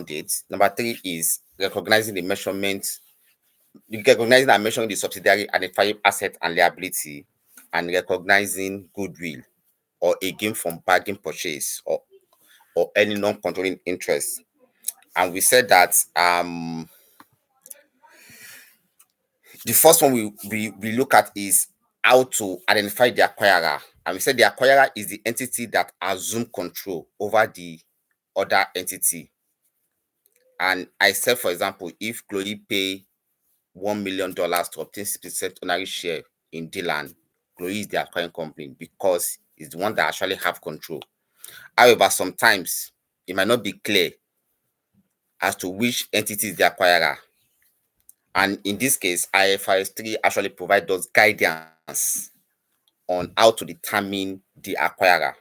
it. Number 3 is recognizing the measurement. Recognizing and measuring the subsidiary identifiable asset and liability, and recognizing goodwill or a gain from bargain purchase or any non-controlling interest. And we said that the first one we look at is how to identify the acquirer. And we said the acquirer is the entity that assumes control over the other entity. And I said, for example, if Chloe pay $1 million to obtain 6% ownership share in Dylan, Chloe is the acquiring company because it's the one that actually have control. However, sometimes it might not be clear as to which entity is the acquirer. And in this case, IFRS3 actually provides us guidance on how to determine the acquirer.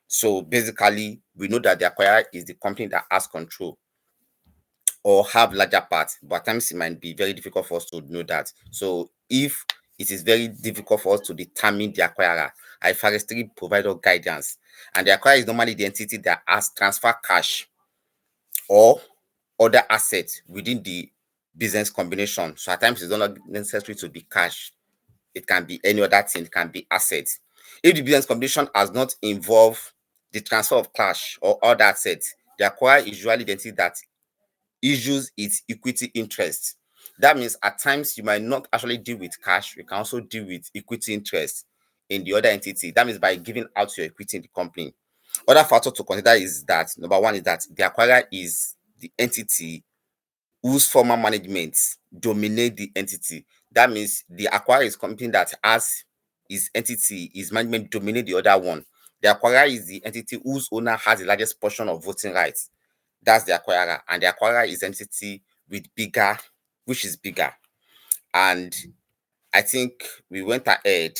So basically, we know that the acquirer is the company that has control or have larger parts, but at times it might be very difficult for us to know that. So if it is very difficult for us to determine the acquirer, IFRS3 provides us guidance. And the acquirer is normally the entity that has transfer cash or other assets within the business combination. So at times it's not necessary to be cash. It can be any other thing, it can be assets. If the business combination has not involved the transfer of cash or other assets, the acquirer is usually the entity that issues its equity interest. That means at times you might not actually deal with cash, you can also deal with equity interest in the other entity. That means by giving out your equity in the company. Other factor to consider is that number 1 is that the acquirer is the entity whose former management dominate the entity. That means the acquirer is company that has his entity, his management dominate the other one. The acquirer is the entity whose owner has the largest portion of voting rights. That's the acquirer, and the acquirer is entity with bigger, which is bigger. And I think we went ahead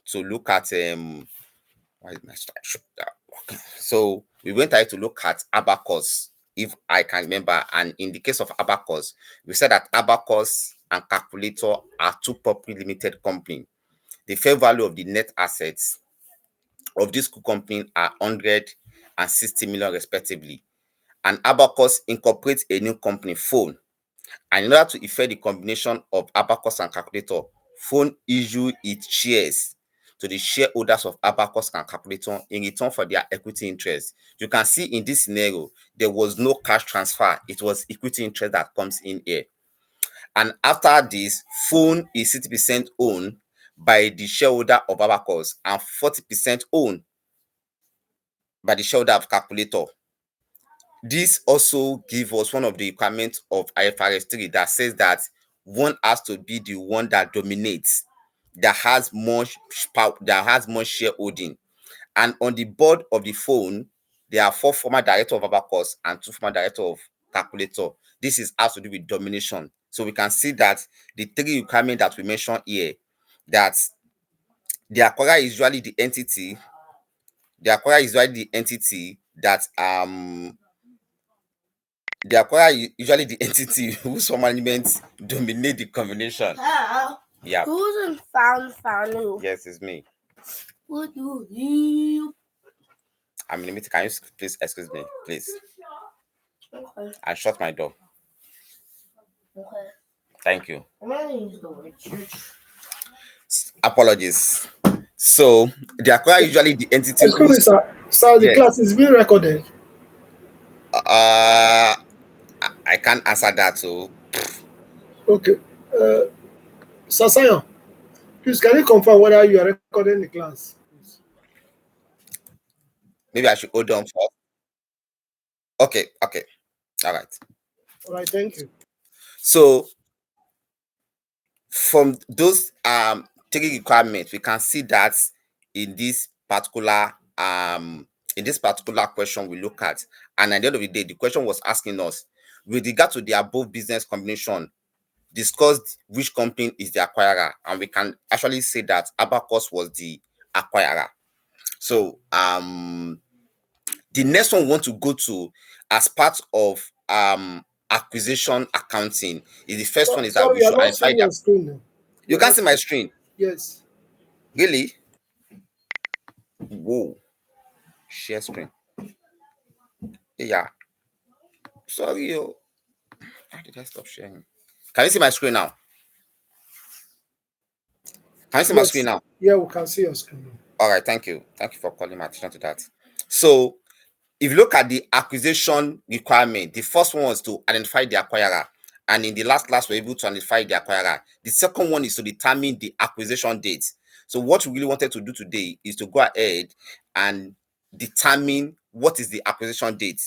to look at why is my slide? So we went ahead to look at Abacus, if I can remember. And in the case of Abacus, we said that Abacus and Calculator are two publicly limited companies. The fair value of the net assets of these two companies are 100 and 60 million respectively. And Abacus incorporates a new company, Phone. And in order to effect the combination of Abacus and Calculator, Phone issue its shares to the shareholders of Abacus and Calculator in return for their equity interest. You can see in this scenario, there was no cash transfer. It was equity interest that comes in here. And after this, Phone is 60% owned by the shareholder of Abacus and 40% owned by the shareholder of Calculator. This also gives us one of the requirements of IFRS3 that says that one has to be the one that dominates, that has much power, that has much shareholding. And on the board of the Phone, there are 4 former directors of Abacus and 2 former directors of Calculator. This has to do with domination. So we can see that the 3 requirements that we mentioned here, that the acquirer is usually the entity, that the acquirer is usually the entity whose management dominate the combination. Yeah. Who's found? Yes, it's me. What do you? I'm in the meeting. Can you please excuse me, please? Okay. I shut my door. Okay. Thank you. I'm gonna use the word church. Apologies. So the acquirer is usually the entity. Excuse me, sir. Sir, the Yes. class is being recorded. I can't answer that. So Okay. Sir Sion, please can you confirm whether you are recording the class? Please. Maybe I should hold on for. Okay. All right. All right, thank you. So from those 3 requirements, we can see that in this particular question we look at, and at the end of the day, the question was asking us, with regard to the above business combination, discuss which company is the acquirer, and we can actually say that Abacus was the acquirer. So the next one we want to go to as part of acquisition accounting is the first one is that we should identify your screen now. You can't see my screen. Yes. Really? Whoa. Share screen. Yeah. Sorry, yo. Why did I stop sharing? Can you see my screen now? Can you see my screen Yes. now? Yeah, we can see your screen. All right, thank you. Thank you for calling my attention to that. So, if you look at the acquisition requirement, the first one was to identify the acquirer. And in the last class, we're able to identify the acquirer. The second one is to determine the acquisition date. So what we really wanted to do today is to go ahead and determine what is the acquisition date.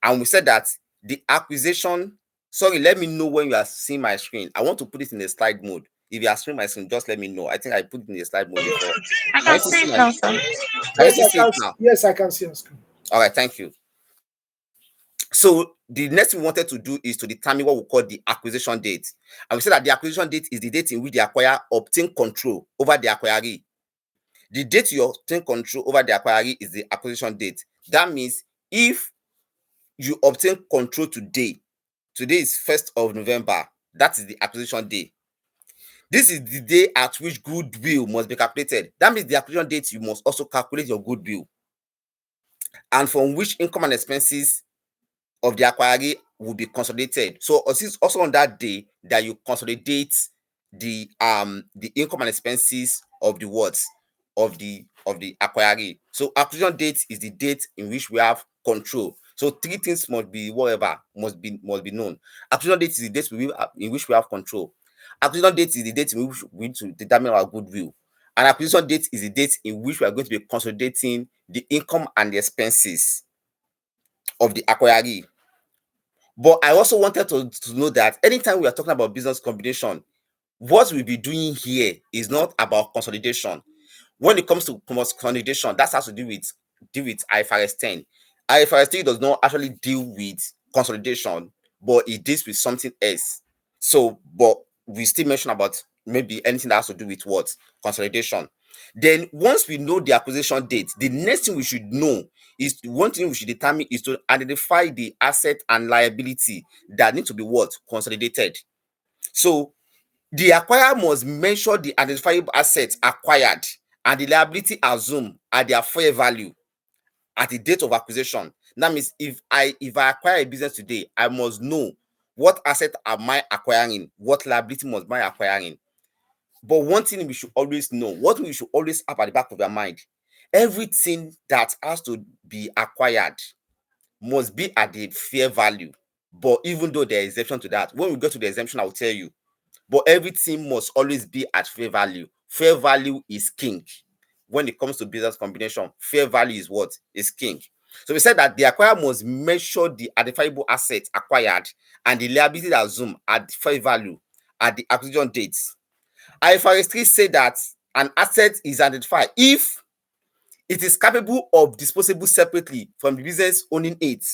And we said that the acquisition, sorry, let me know when you are seeing my screen. I want to put it in the slide mode. If you are seeing my screen, just let me know. I think I put it in the slide mode before. I Can can you still see see it my, now, sir. can you Yes, still see it now? Yes, I can see your screen. All right, thank you. So the next thing we wanted to do is to determine what we call the acquisition date. And we said that the acquisition date is the date in which the acquirer obtain control over the acquiree. The date you obtain control over the acquiree is the acquisition date. That means if you obtain control today, today is 1st of November, that is the acquisition day. This is the day at which goodwill must be calculated. That means the acquisition date, you must also calculate your goodwill, and from which income and expenses of the acquiree will be consolidated. So it's also on that day that you consolidate the income and expenses of the words of the acquiree. So acquisition date is the date in which we have control. So three things must be must be known. Acquisition date is the date in which we have control. Acquisition date is the date in which we need to determine our goodwill. And acquisition date is the date in which we are going to be consolidating the income and the expenses of the acquiree. But I also wanted to know that anytime we are talking about business combination, what we'll be doing here is not about consolidation. When it comes to consolidation, that has to do with IFRS 10. IFRS 3 does not actually deal with consolidation, but it deals with something else. So, but we still mention about maybe anything that has to do with what? Consolidation. Then once we know the acquisition date, the next thing we should know is one thing we should determine is to identify the asset and liability that need to be what? Consolidated. So the acquirer must measure the identifiable assets acquired and the liability assumed at their fair value at the date of acquisition. That means if I acquire a business today, I must know what asset am I acquiring, what liability must I acquiring. But one thing we should always know, what we should always have at the back of your mind, everything that has to be acquired must be at the fair value. But even though there is exception to that, when we go to the exemption, I will tell you. But everything must always be at fair value. Fair value is king. When it comes to business combination, fair value is what? Is king. So we said that the acquirer must measure the identifiable assets acquired and the liability assumed at fair value at the acquisition date. IFRS3 say that an asset is identified if it is capable of disposable separately from the business owning it.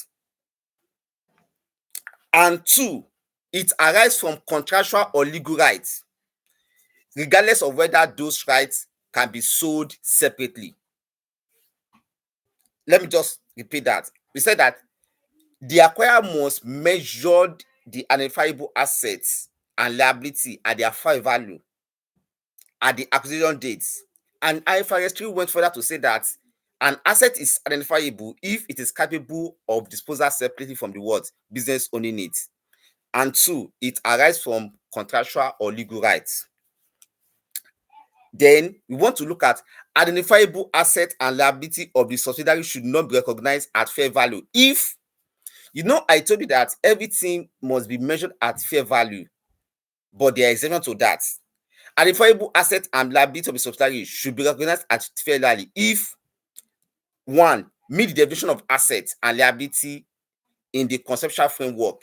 And two, it arises from contractual or legal rights, regardless of whether those rights can be sold separately. Let me just repeat that. We said that the acquirer must measure the identifiable assets and liability at their fair value at the acquisition dates. And IFRS3 went further to say that an asset is identifiable if it is capable of disposal separately from the what? Business owning it. And two, it arises from contractual or legal rights. Then we want to look at identifiable asset and liability of the subsidiary should not be recognized at fair value. If, I told you that everything must be measured at fair value, but there are exceptions to that. Identifiable asset and liability of the subsidiary should be recognized at fair value if one, meet the definition of assets and liability in the conceptual framework.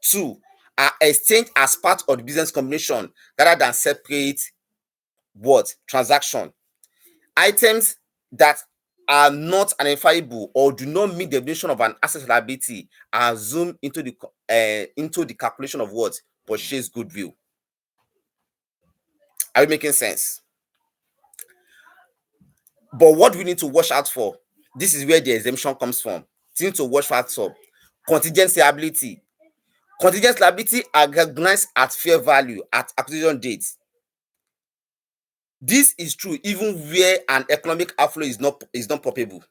Two, are exchanged as part of the business combination rather than separate what? Transaction. Items that are not identifiable or do not meet the definition of an asset liability are zoomed into the calculation of what? Purchase goodwill. Are we making sense? But what we need to watch out for, this is where the exemption comes from. Things to watch out for: contingent liability. Contingent liability are recognized at fair value at acquisition date. This is true even where an economic outflow is not probable.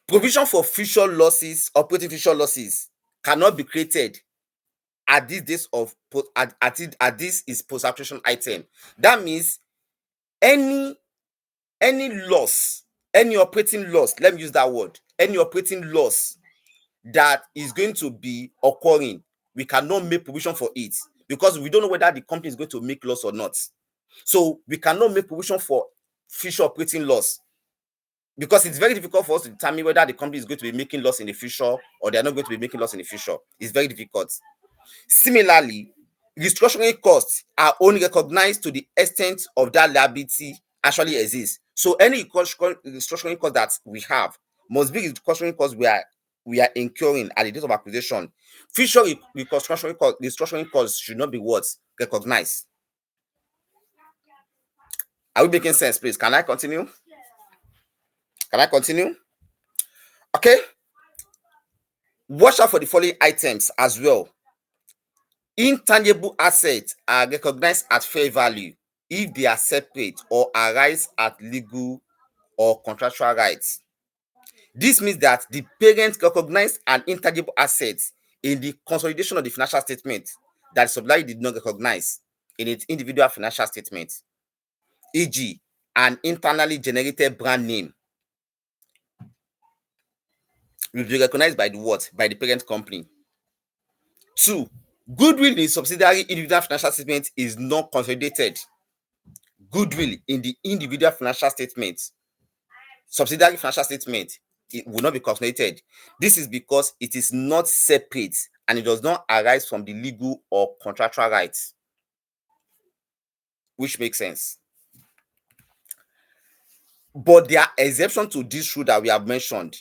Provision for future losses, operating future losses, cannot be created at this days of at this is post-acquisition item. That means any loss, any operating loss, let me use that word, any operating loss that is going to be occurring, we cannot make provision for it because we don't know whether the company is going to make loss or not. So we cannot make provision for future operating loss because it's very difficult for us to determine whether the company is going to be making loss in the future or they're not going to be making loss in the future. It's very difficult. Similarly, restructuring costs are only recognized to the extent of that liability actually exists. So any restructuring cost that we have must be restructuring costs we are incurring at the date of acquisition. Future restructuring costs should not be what recognized. Are we making sense, please? Can I continue? Can I continue? Okay. Watch out for the following items as well. Intangible assets are recognized at fair value if they are separate or arise at legal or contractual rights. This means that the parent recognized an intangible asset in the consolidation of the financial statement that the subsidiary did not recognize in its individual financial statement, e.g., an internally generated brand name will be recognized by the what? By the parent company. 2. Goodwill in subsidiary individual financial statement is not consolidated. Goodwill in the individual financial statement, subsidiary financial statement, it will not be consolidated. This is because it is not separate and it does not arise from the legal or contractual rights, which makes sense. But there are exceptions to this rule that we have mentioned.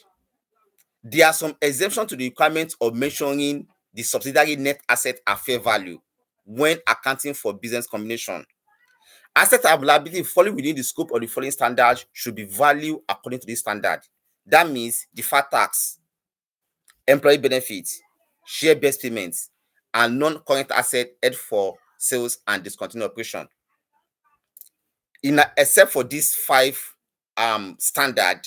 There are some exemptions to the requirement of mentioning the subsidiary net asset at fair value when accounting for business combination. Asset and liability falling within the scope of the following standards should be valued according to this standard. That means deferred tax, employee benefits, share-based payments, and non-current asset held for sales and discontinued operation. Except for these 5 standard,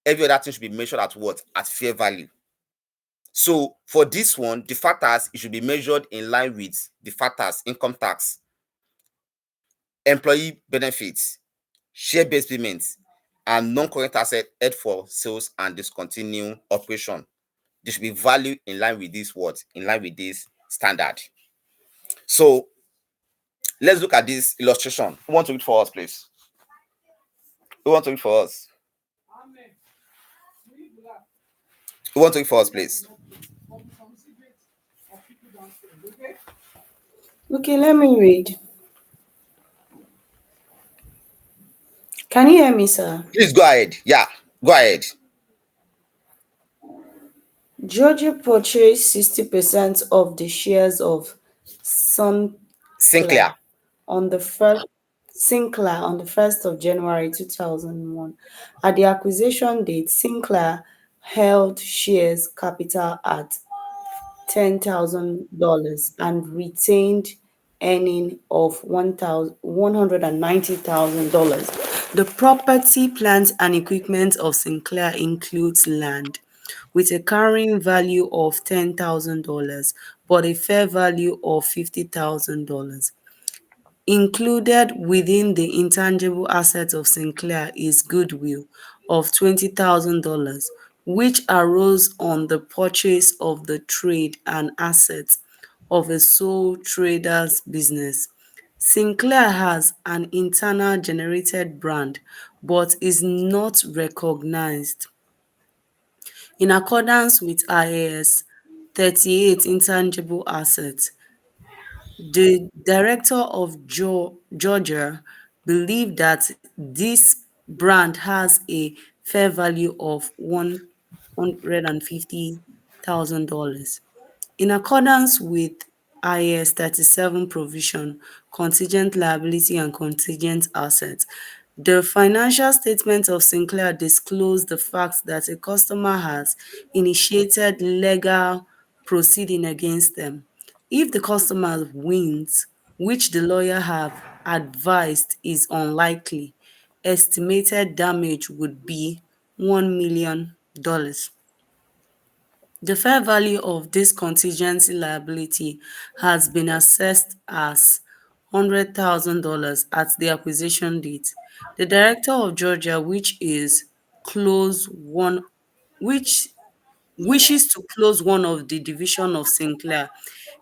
every other thing should be measured at what? At fair value. So for this one, deferred tax, it should be measured in line with deferred tax, income tax, employee benefits, share-based payments, and non-current asset held for sales and discontinued operation. They should be valued in line with this what? In line with this standard. So let's look at this illustration. Who want to read for us, please? Who want to read for us? Who want to read for us, please? Okay, let me read. Can you hear me, sir? Please go ahead. Yeah, go ahead. Georgia purchased 60% of the shares of Sinclair. Sinclair on the first of January 2001. At the acquisition date, Sinclair held shares capital at $10,000 and retained earning of $190,000. The property, plant, and equipment of Sinclair includes land with a carrying value of $10,000 but a fair value of $50,000. Included within the intangible assets of Sinclair is goodwill of $20,000, which arose on the purchase of the trade and assets of a sole trader's business. Sinclair has an internal generated brand but is not recognized. In accordance with IAS 38 intangible assets, the director of Georgia believed that this brand has a fair value of $150,000. In accordance with IAS 37 provision, contingent liability and contingent assets, the financial statement of Sinclair disclosed the fact that a customer has initiated legal proceeding against them. If the customer wins, which the lawyer have advised is unlikely, estimated damage would be $1 million. dollars. The fair value of this contingency liability has been assessed as $100,000 at the acquisition date. The director of Georgia, which wishes to close one of the division of Sinclair,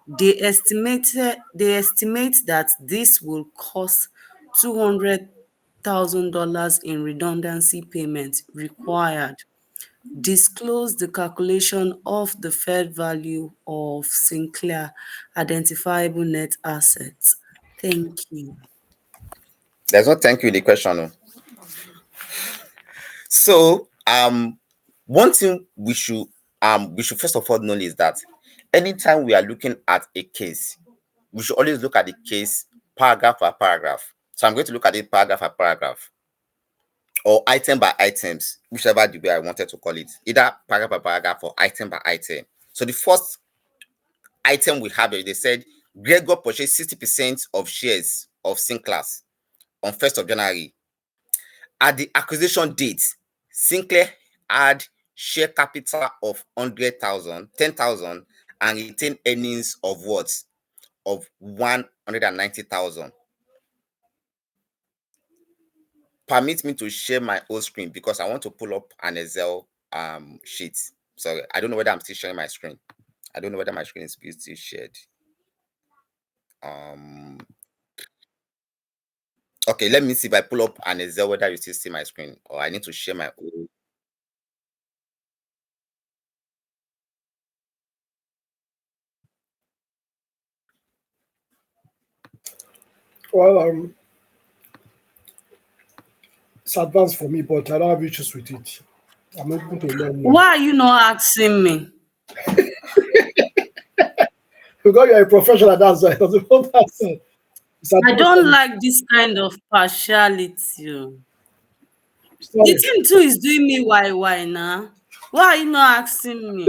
they estimate that this will cost $200,000 in redundancy payments required. Disclose the calculation of the fair value of Sinclair identifiable net assets. Thank you. There's no thank you in the question. Oh. So one thing we should first of all know is that anytime we are looking at a case, we should always look at the case paragraph by paragraph. So I'm going to look at it paragraph by paragraph or item by items, whichever the way I wanted to call it, either paragraph by paragraph or item by item. So the first item we have here, they said Gregor purchased 60% of shares of Sinclair's on 1st of January. At the acquisition date, Sinclair had share capital of 100,000, 10,000, and retained earnings of what? Of 190,000. Permit me to share my whole screen because I want to pull up an Excel sheet. Sorry, I don't know whether I'm still sharing my screen. I don't know whether my screen is still shared. Okay, let me see if I pull up an Excel whether you still see my screen or I need to share my whole. Well, it's advanced for me, but I don't have issues with it. I'm open to learn more. Why are you not asking me? Because you're a professional, that's why. That's what I said. It's I advanced for don't me. like this kind of partiality. Oh. The Sorry. thing too is doing me why now. Why are you not asking me?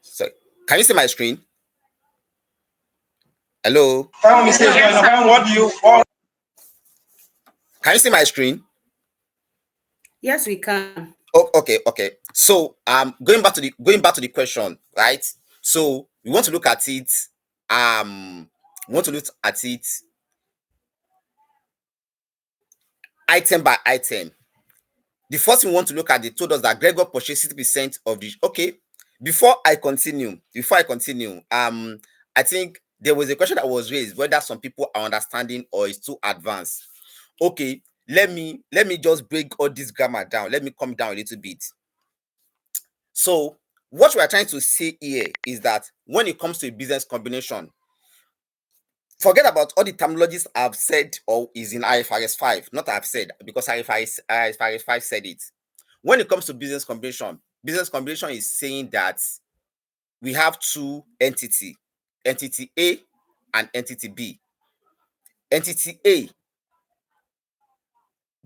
So, can you see my screen? Hello? What do you want? Can you see my screen? Yes, we can. Oh, okay. So going back to the question, right? So we want to look at it. We want to look at it item by item. The first we want to look at, they told us that Gregor purchased 60% of the. Okay, before I continue, I think there was a question that was raised whether some people are understanding or it's too advanced. Okay, let me just break all this grammar down. Let me come down a little bit. So what we are trying to say here is that when it comes to a business combination, forget about all the terminologies I've said or is in IFRS 5. Not I've said, because IFRS 5 said it. When it comes to business combination is saying that we have two entities, entity A and entity B. Entity A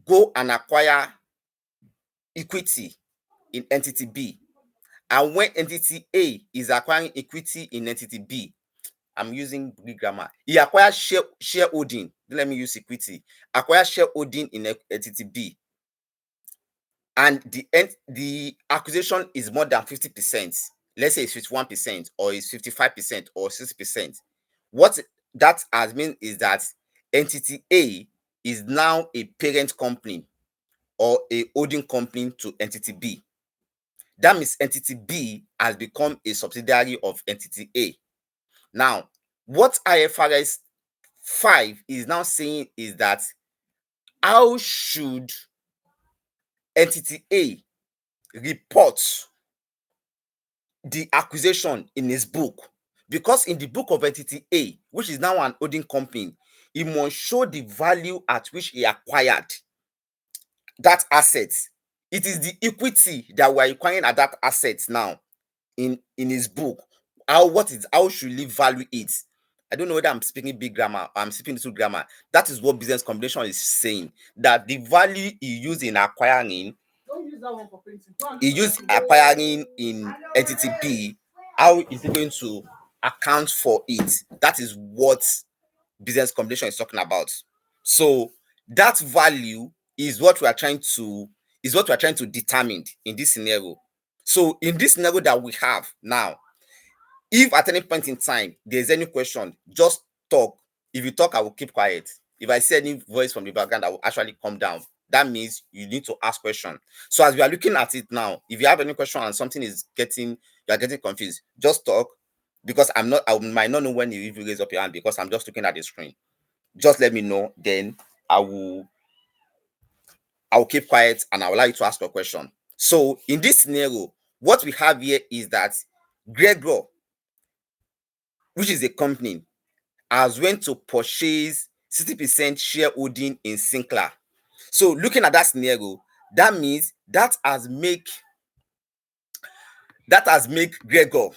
go and acquire equity in entity B. And when entity A is acquiring equity in entity B, I'm using Greek grammar. He acquires shareholding. Let me use equity. Acquire shareholding in entity B. And the acquisition is more than 50%. Let's say it's 51% or it's 55% or 60%. What that has mean is that entity A is now a parent company or a holding company to entity B. That means entity B has become a subsidiary of entity A. Now, what IFRS 5 is now saying is that how should entity A reports the acquisition in his book, because in the book of entity A, which is now an holding company, he must show the value at which he acquired that asset. It is the equity that we're acquiring at that asset now in his book. How should he value it? I don't know whether I'm speaking big grammar or I'm speaking little grammar. That is what business combination is saying. That the value he used in acquiring, he used acquiring in entity B, how is he going to account for it? That is what business combination is talking about. So that value is what we are trying to determine in this scenario. So in this scenario that we have now, if at any point in time there's any question, just talk. If you talk, I will keep quiet. If I see any voice from the background, I will actually come down. That means you need to ask question. So as we are looking at it now, if you have any question and something is you are getting confused, just talk, because I might not know when you even raise up your hand because I'm just looking at the screen. Just let me know, then I will keep quiet and I'll allow you to ask your question. So in this scenario, what we have here is that Gregor, which is a company, has went to purchase 60% shareholding in Sinclair. So looking at that scenario, that means that has make Gregor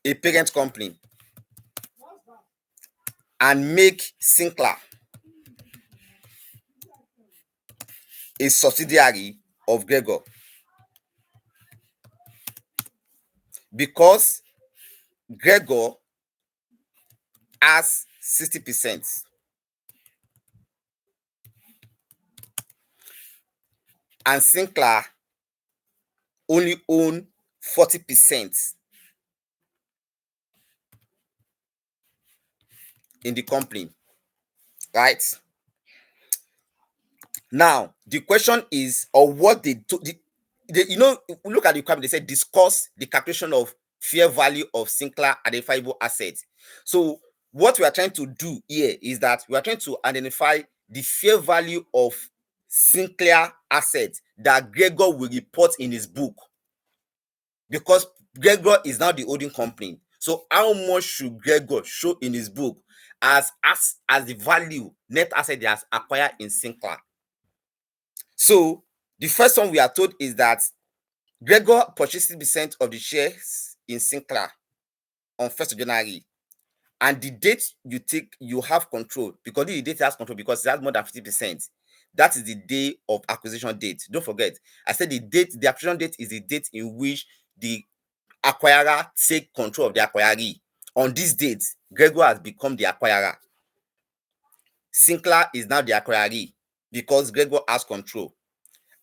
a parent company and make Sinclair a subsidiary of Gregor, because Gregor has 60% and Sinclair only own 40% in the company, right? Now the question is, or what they look at the requirement. They said discuss the calculation of fair value of Sinclair identifiable assets. So what we are trying to do here is that we are trying to identify the fair value of Sinclair assets that Gregor will report in his book, because Gregor is now the holding company. So how much should Gregor show in his book as the value net asset he has acquired in Sinclair? So the first one we are told is that Gregor purchased 60% of the shares in Sinclair on 1st of January. And the date you have control, because the date has control because it has more than 50%. That is the day of acquisition date. Don't forget, I said the acquisition date is the date in which the acquirer take control of the acquiree. On this date, Gregor has become the acquirer. Sinclair is now the acquiree because Gregor has control.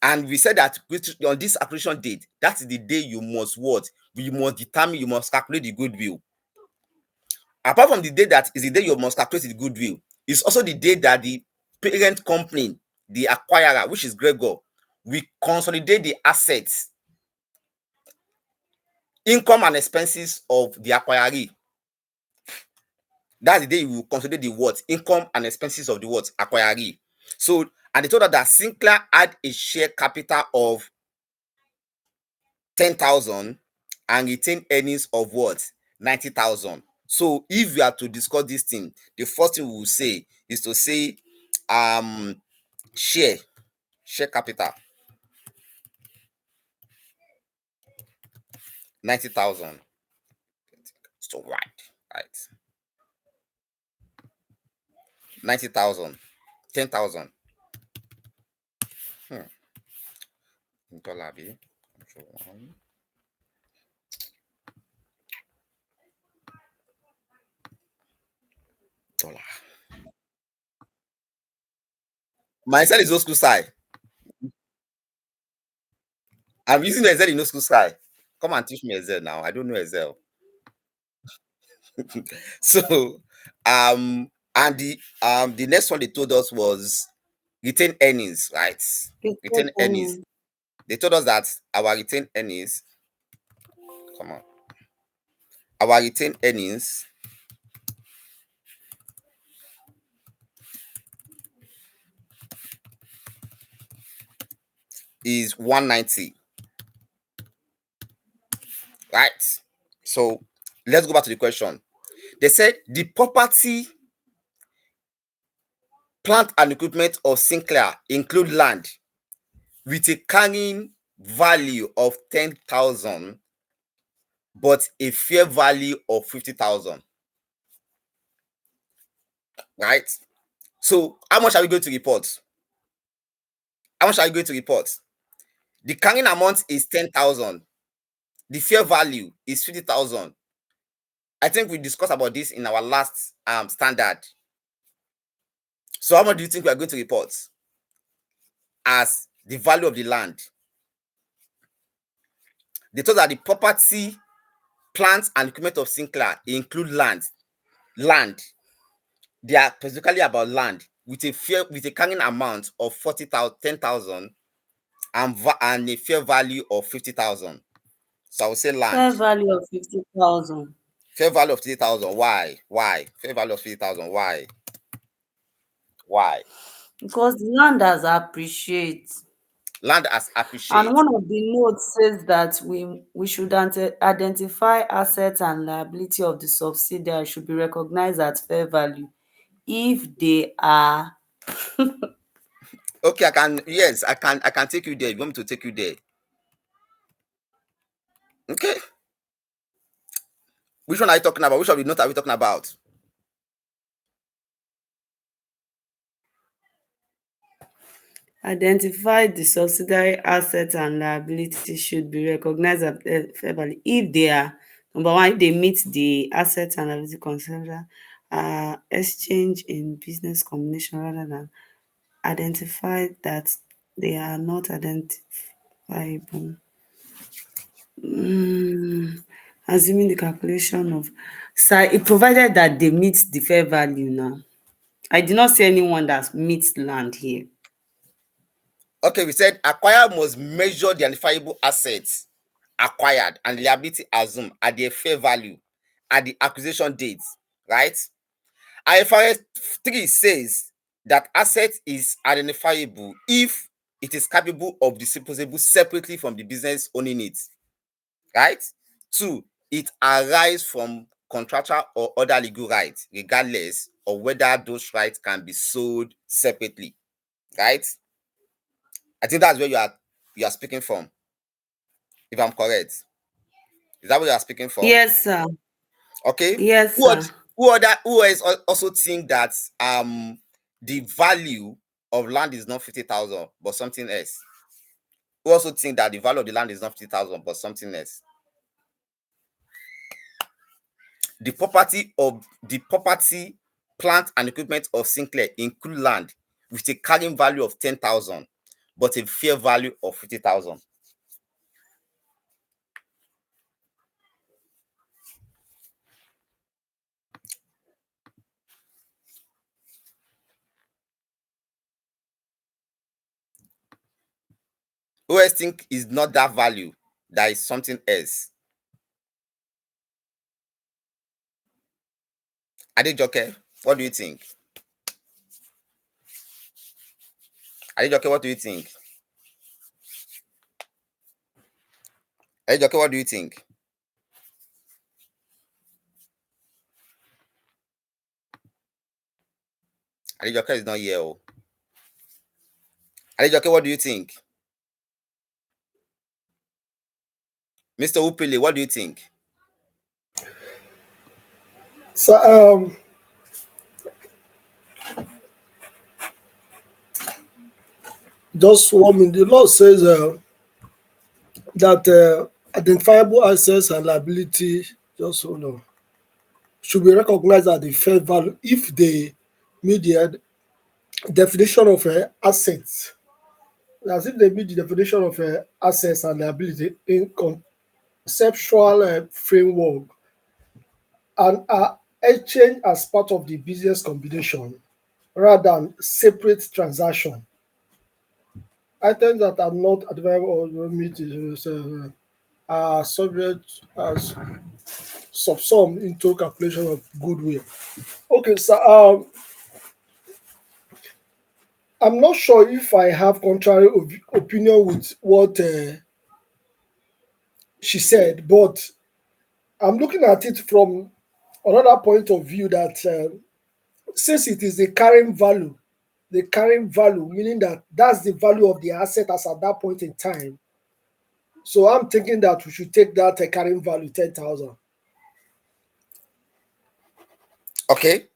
And we said that on this acquisition date, that is the day you must you must calculate the goodwill. Apart from the day that is the day you must calculate the goodwill, it's also the day that the parent company, the acquirer, which is Gregor, will consolidate the assets, income and expenses of the acquiree. That's the day you will consolidate the what? Income and expenses of the what? Acquiree. So, and they told us that Sinclair had a share capital of 10,000 and retain earnings of what? 90,000. So if we are to discuss this thing, the first thing we will say is to say share capital 90,000. So right 90,000, 10,000 dollar B dollar. My Excel is no school side. I'm using the Excel in no school side. Come and teach me Excel now. I don't know Excel. So and the next one they told us was retain earnings, right? Retain earnings. They told us that our retained earnings Come on. Our retained earnings is 190. Right? So let's go back to the question. They said the property, plant and equipment of Sinclair include land with a carrying value of 10,000 but a fair value of 50,000. Right? So how much are we going to report? How much are you going to report? The carrying amount is 10,000. The fair value is 50,000. I think we discussed about this in our last standard. So how much do you think we are going to report as the value of the land? They told that the property, plants and equipment of Sinclair include land. They are specifically about land with a carrying amount of 10,000 and a fair value of 50,000. So I would say Fair land. value of 50,000. Fair value of 50,000. Why? Fair value of 50,000. Why? Because the land has appreciate. Land as And appreciate. one of the notes says that we should identify assets and liability of the subsidiary should be recognized at fair value if they are. Okay, I can take you there. You want me to take you there? Okay. Which one are you talking about? Which of the note are we talking about? Identify the subsidiary assets and liabilities should be recognized at fair value if they are, number one, if they meet the assets and liability considered exchange in business combination rather than identify that they are not identifiable. Assuming the calculation of, so it provided that they meet the fair value now. I did not see anyone that meets land here. Okay, we said acquirer must measure the identifiable assets acquired and liability assumed at their fair value at the acquisition date, right? IFRS3 says that asset is identifiable if it is capable of disposable separately from the business owning it, right? 2, it arises from contractual or other legal rights, regardless of whether those rights can be sold separately, right? I think that's where you are speaking from, if I'm correct. Is that what you are speaking from? Yes, sir. Okay. Yes, Who sir. oth- who other who else also think that the value of land is not 50,000 but something else? Who also think that the value of the land is not 50,000 but something else? The property, plant and equipment of Sinclair include land with a carrying value of 10,000 but a fair value of 50,000. Who else think is not that value, that is something else? Adejoke, what do you think? Adejoke, what do you think? Adejoke, what do you think? Adejoke is not here. Oh. Adejoke, what do you think? Mr. Upele, what do you think? So just 1 minute. The law says that identifiable assets and liability, just hold on, should be recognized at the fair value if they meet the definition of assets. As if they meet the definition of assets and liability in conceptual framework and are exchanged as part of the business combination rather than separate transaction. Items that are not identifiable or meet are subject as subsum into calculation of goodwill. Okay, so I'm not sure if I have contrary opinion with what she said, but I'm looking at it from another point of view that since it is the carrying value, meaning that that's the value of the asset as at that point in time. So I'm thinking that we should take that carrying value 10,000. Okay.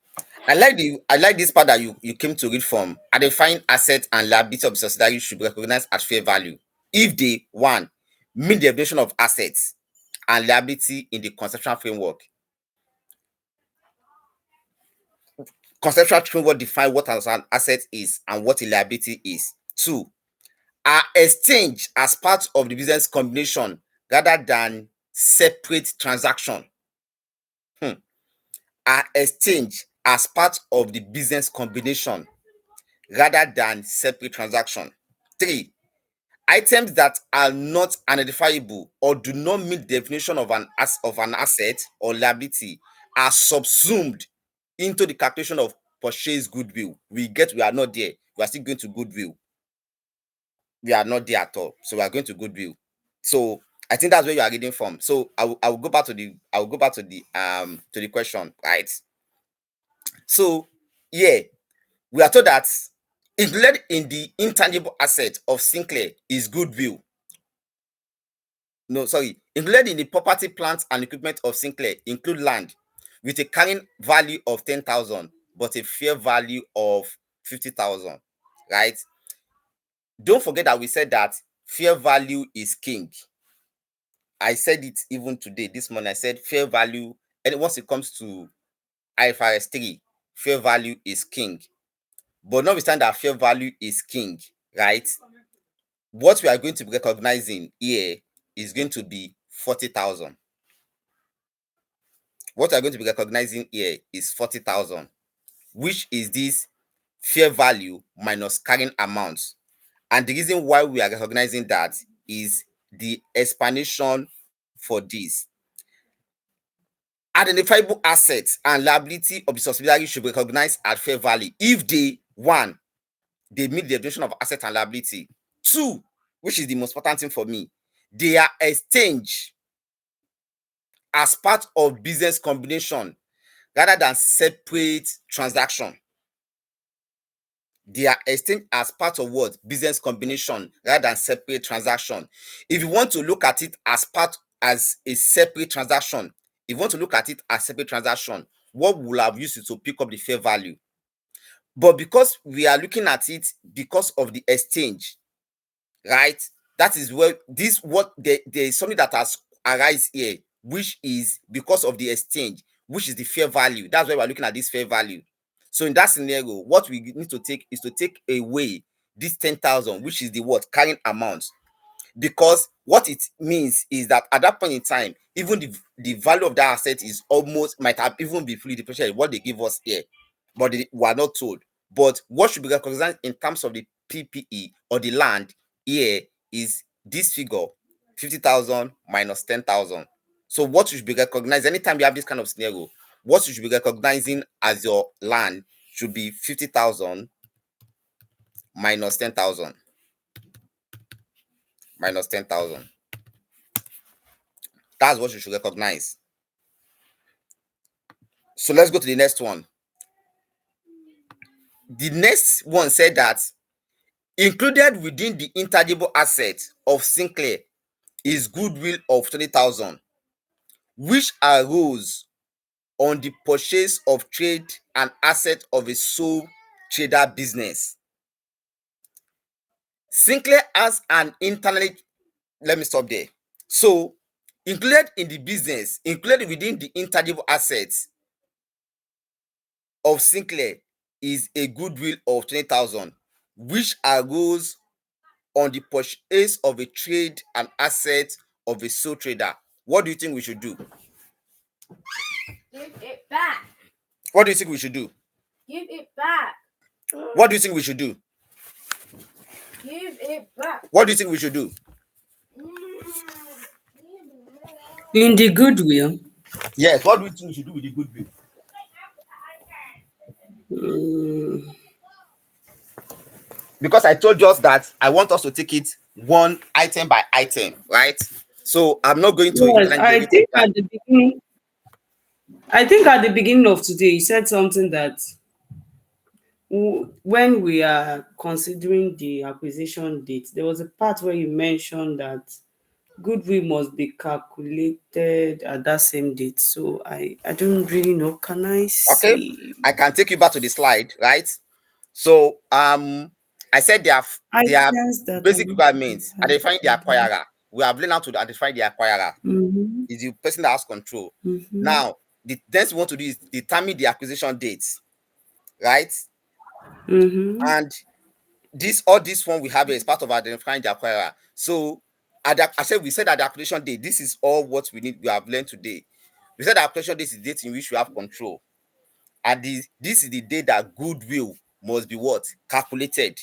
I like this part that you came to read from. Identifying asset and liability of subsidiary should be recognized at fair value if they one meet the definition of assets and liability in the conceptual framework. Conceptual framework define what an asset is and what a liability is. Two, are exchanged as part of the business combination rather than separate transaction. Are exchanged as part of the business combination rather than separate transaction. Three, items that are not identifiable or do not meet the definition of an asset or liability are subsumed into the calculation of purchase goodwill. We are not there. We are still going to goodwill. We are not there at all. So we are going to goodwill. So I think that's where you are reading from. So I will go back to the question, right? So yeah, we are told that included in the intangible asset of Sinclair is goodwill. No, sorry. Included in the property, plants, and equipment of Sinclair include land with a carrying value of 10,000 but a fair value of 50,000. Right? Don't forget that we said that fair value is king. I said it even today, this morning. I said fair value, and once it comes to IFRS3, fair value is king. But notwithstanding that fair value is king, right? What we are going to be recognizing here is going to be 40,000. What we are going to be recognizing here is 40,000, which is this fair value minus carrying amount. And the reason why we are recognizing that is the explanation for this. Identifiable assets and liability of the subsidiary should be recognized at fair value if they one, they meet the definition of asset and liability. Two, which is the most important thing for me, they are exchanged as part of business combination rather than separate transaction. They are exchanged as part of what? Business combination rather than separate transaction. If you want to look at it as a separate transaction, what will have used it to pick up the fair value? But because we are looking at it because of the exchange, right? That is where there is something that has arise here, which is because of the exchange, which is the fair value. That's why we're looking at this fair value. So in that scenario, what we need to take is to take away this 10,000, which is the what? Carrying amount. Because what it means is that at that point in time, even the value of that asset is almost might have even been fully depreciated, what they give us here, but they were not told. But what should be recognized in terms of the PPE or the land here is this figure, 50,000 minus 10,000. So what you should be recognized anytime you have this kind of scenario, what you should be recognizing as your land should be 50,000 minus 10,000. Minus 10,000. That's what you should recognize. So let's go to the next one. The next one said that included within the intangible asset of Sinclair is goodwill of 20,000, which arose on the purchase of trade and asset of a sole trader business. Sinclair has an internally, let me stop there. So included in the business, included within the intangible assets of Sinclair is a goodwill of 20,000, which arose on the purchase of a trade and asset of a sole trader. What do you think we should do? Give it back. What do you think we should do? Give it back. What do you think we should do? Give it back. What do you think we should do? Give In the goodwill. Yes, what do you think we should do with the goodwill? Mm, Because I told us that I want us to take it one item by item, right? So I'm not going to yes, internal generated brand. I think at the beginning of today, you said something that when we are considering the acquisition date, there was a part where you mentioned that goodwill must be calculated at that same date. So I don't really know. Can I Okay, see I can take you back to the slide, right? So I said they are items that basic requirements. are Identifying the acquirer. We have learned how to identify the acquirer. mm-hmm, Is the person that has control. mm-hmm, Now, the next we want to do is determine the acquisition date, right? mm-hmm, And this one we have here is part of identifying the acquirer. So I said we said that the acquisition date, this is all what we have learned today. We said the acquisition date is the date in which we have control. And this is the date that goodwill must be what? Calculated.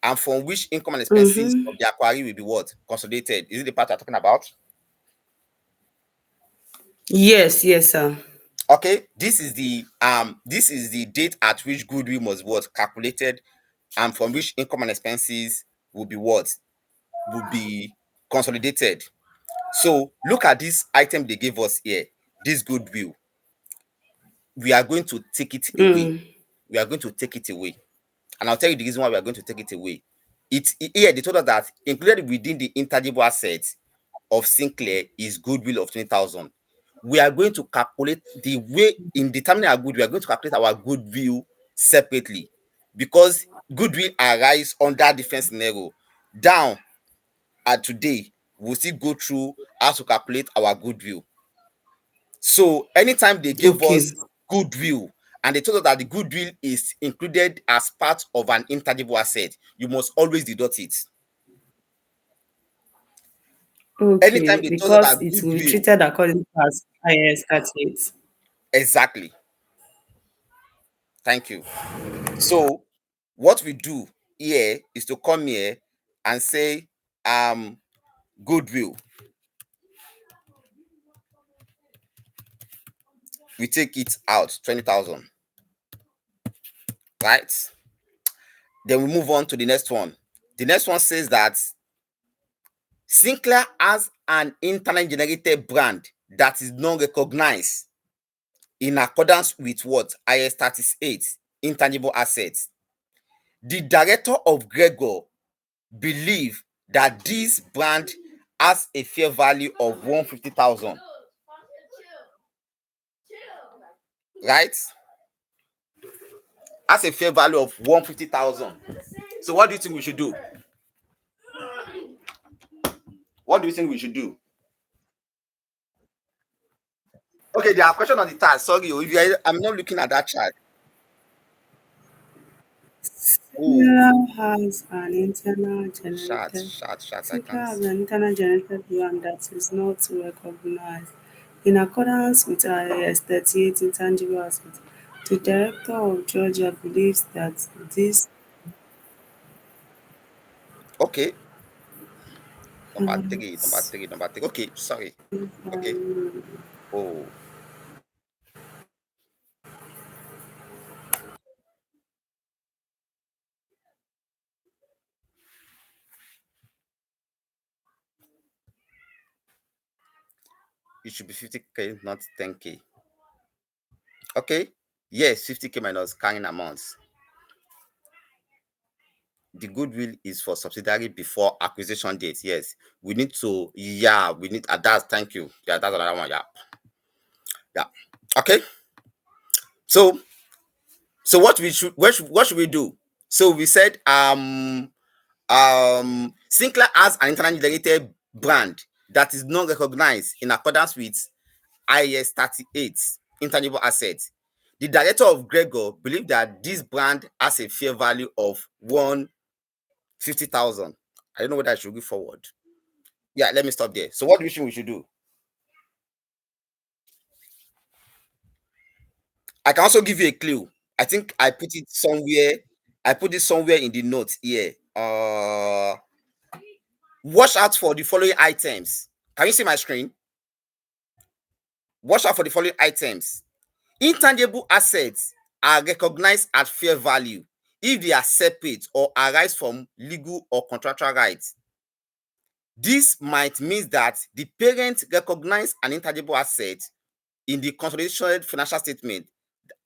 And from which income and expenses mm-hmm. of the acquirer will be what? Consolidated. Is it the part we're talking about? Yes, yes, sir. Okay, this is the date at which goodwill must be what? Calculated, and from which income and expenses will be what? Will be consolidated. So look at this item they gave us here. This goodwill. We are going to take it away. Mm, We are going to take it away. And I'll tell you the reason why we are going to take it away. Here they told us that included within the intangible assets of Sinclair is goodwill of 20,000. We are going to calculate the way in determining our goodwill. We are going to calculate our goodwill separately because goodwill arise under different scenario. Down at today, we'll still go through how to calculate our goodwill. So anytime they gave okay. us goodwill and they told us that the goodwill is included as part of an intangible asset, you must always deduct it. Anytime Okay, they told us because that it will be goodwill, treated according to as IS 38. exactly. Thank you. So what we do here is to come here and say goodwill. We take it out 20,000, right? Then we move on to the next one. The next one says that Sinclair has an internally generated brand that is non-recognized in accordance with what? IS 38, intangible assets. The director of Gregor believe that this brand has a fair value of 150,000, right? Has a fair value of 150,000. So what do you think we should do? What do you think we should do? Okay, there are questions on the task. Sorry, if you are, I'm not looking at that chart. Oh, Signal has an internal generated I Signal can't has see. an internal generated brand that is not recognized in accordance with IAS 38 intangible assets. The director of Georgia believes that this Okay, has number three. Okay, sorry. Okay. Oh, it should be 50K, not 10K. Okay. Yes, 50K minus carrying amounts. The goodwill is for subsidiary before acquisition date. Yes, we need to. Yeah, we need. That's thank you. Yeah, that's another one. Yeah, yeah. Okay. So, what should we do? So we said Sinclair has an internally generated brand that is not recognized in accordance with IS 38 intangible assets. The director of Gregor believed that this brand has a fair value of 150,000. I don't know whether I should go forward. Yeah, let me stop there. So what do you think we should do? I can also give you a clue. I think I put it somewhere. I put it somewhere in the notes here. Watch out for the following items. Can you see my screen? watch out for the following items. Intangible assets are recognized at fair value if they are separate or arise from legal or contractual rights. This might mean that the parent recognized an intangible asset in the consolidated financial statement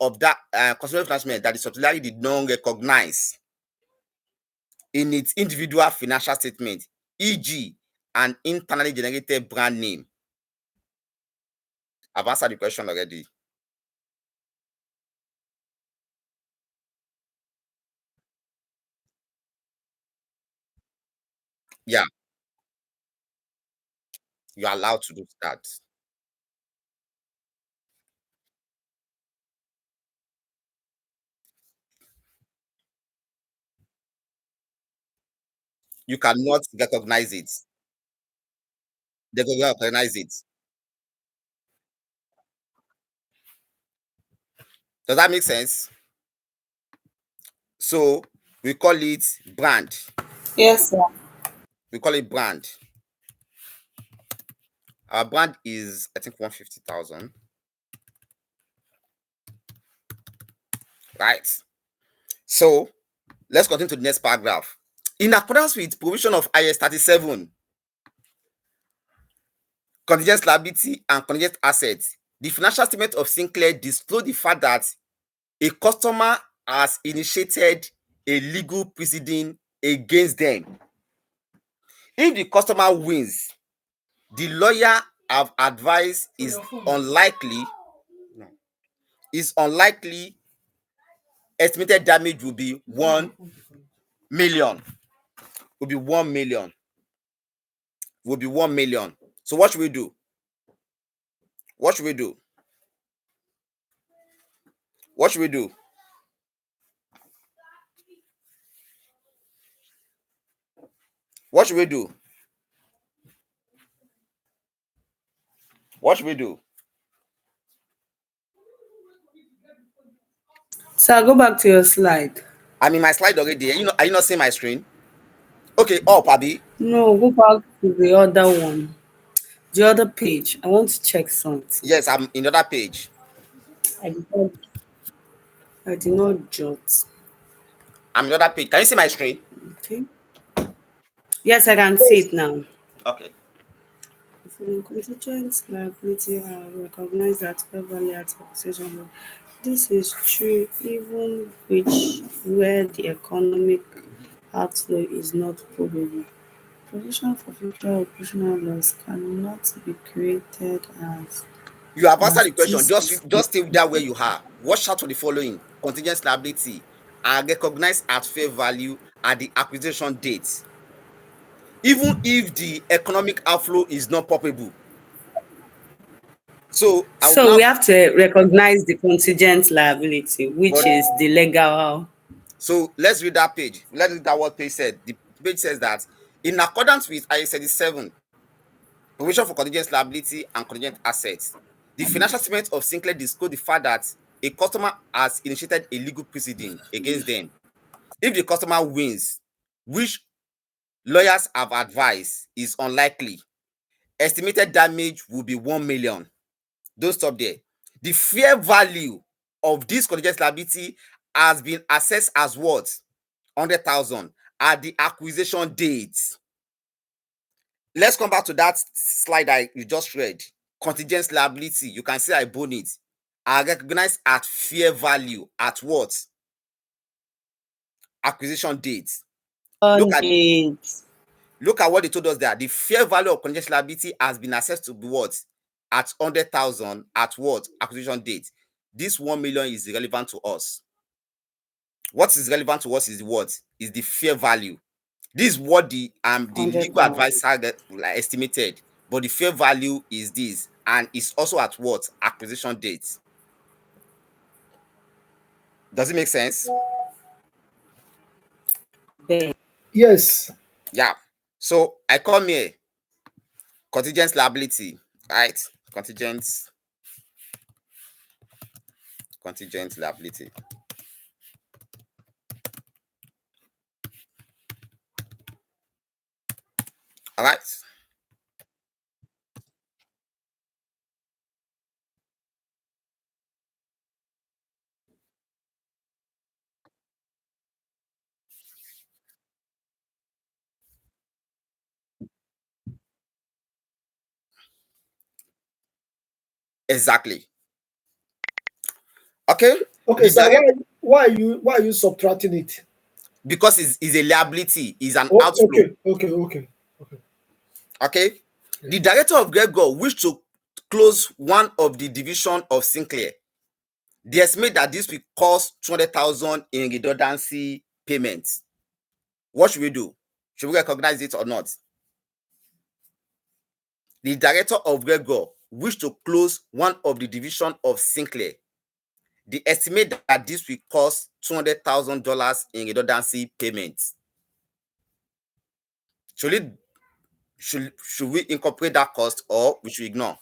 of that consolidated financial statement that the subsidiary did not recognize in its individual financial statement, e.g., an internally generated brand name. I've answered the question already. Yeah, you're allowed to do that. You cannot recognize it. They will recognize it. Does that make sense? So we call it brand. Yes, sir. We call it brand. Our brand is, I think, 150,000. Right. So let's continue to the next paragraph. In accordance with provision of IS37, contingent liability and contingent assets, the financial statement of Sinclair disclose the fact that a customer has initiated a legal proceeding against them. If the customer wins, the lawyer have advised is unlikely estimated damage will be 1 million. Will be 1 million. Will be 1 million. So what should we do? What should we do? What should we do? What should we do? What should we do? Sir, go back to your slide. I'm in my slide already. Are you not seeing my screen? Okay, up, Abi. No, go back to the other one. The other page. I want to check something. Yes, I'm in the other page. I did not, I did not jot. I'm in the other page. Can you see my screen? Okay. Yes, I can see it now. Okay. From contingent liability are recognized at fair value at acquisition. This is true even which where the economic outflow is not probable. Provision for future operational loss cannot be created You have answered as the question. this is Just stay there where you are. Watch out for the following. Contingent liability are recognized at fair value at the acquisition date, even if the economic outflow is not probable. So I would so we now, have to recognize the contingent liability, which but is the legal. so let's read that page. Let's read that what page said. The page says that in accordance with IS37, provision for contingent liability and contingent assets, the financial statement of Sinclair disclose the fact that a customer has initiated a legal proceeding against them. If the customer wins, which lawyers have advised is unlikely, estimated damage will be 1 million. Don't stop there. The fair value of this contingent liability has been assessed as what? 100,000 at the acquisition date. Let's come back to that slide you just read. Contingent liability, you can see I bone it, are recognized at fair value at what? Acquisition date. Look at what they told us there. The fair value of contingent liability has been assessed to be what? At 100,000 at what? Acquisition date. This 1 million is irrelevant to us. What is relevant to us is what? Is the fair value. This is what the legal 100,000. advisor estimated, but the fair value is this, and it's also at what? Acquisition date. Does it make sense? Yes. Yeah. So I come here contingent liability, right? Contingent liability. All right. Exactly. Okay. Okay, The sir. direct Why are you subtracting it? because it's a liability, is an Oh, outflow. okay. Okay. Yeah. The director of Gregor wished to close one of the division of Sinclair. They estimate that this will cost 200,000 in redundancy payments. What should we do? Should we recognize it or not? The director of Gregor wished to close one of the division of Sinclair. They estimate that this will cost $200,000 in redundancy payments. Should we incorporate that cost, or we should ignore?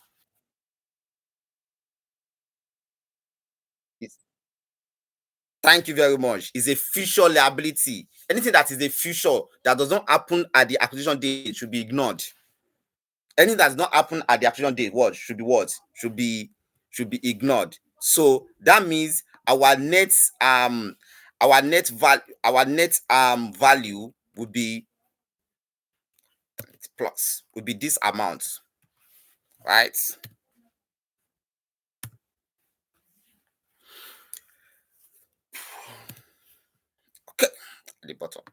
Thank you very much. It's a future liability. Anything that is a future that does not happen at the acquisition date should be ignored. Anything that does not happen at the acquisition date, what? Should be ignored. So that means our net value would be this amount, right? Okay, at the bottom.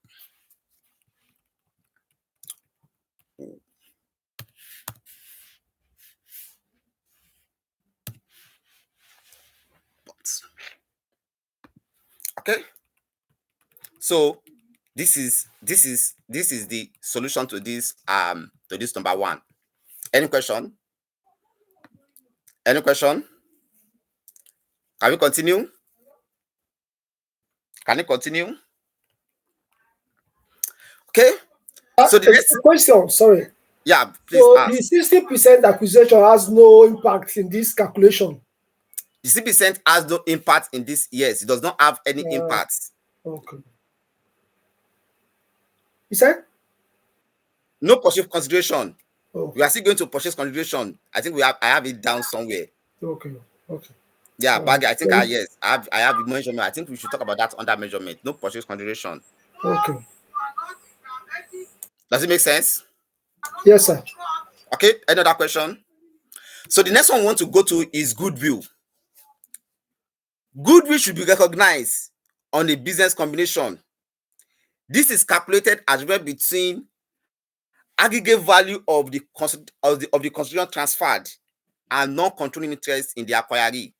Okay, so this is the solution to this number one. Any question? Can we continue? Can you continue? Okay, so the next Question, sorry. Yeah, please So the ask. 60% acquisition has no impact in this calculation. The 60% has no impact in this. Yes, it does not have any impact. Okay. You said? No purchase consideration. Okay. We are still going to purchase consideration. I think I have it down somewhere. Okay. Yeah, All right. but I think yes, I have the measurement. I think we should talk about that under measurement. No purchase consideration. Okay. Does it make sense? Yes, sir. Okay, another question. So the next one we want to go to is goodwill. Goodwill should be recognized on a business combination. This is calculated as well between aggregate value of the consideration transferred and non-controlling interest in the acquiree.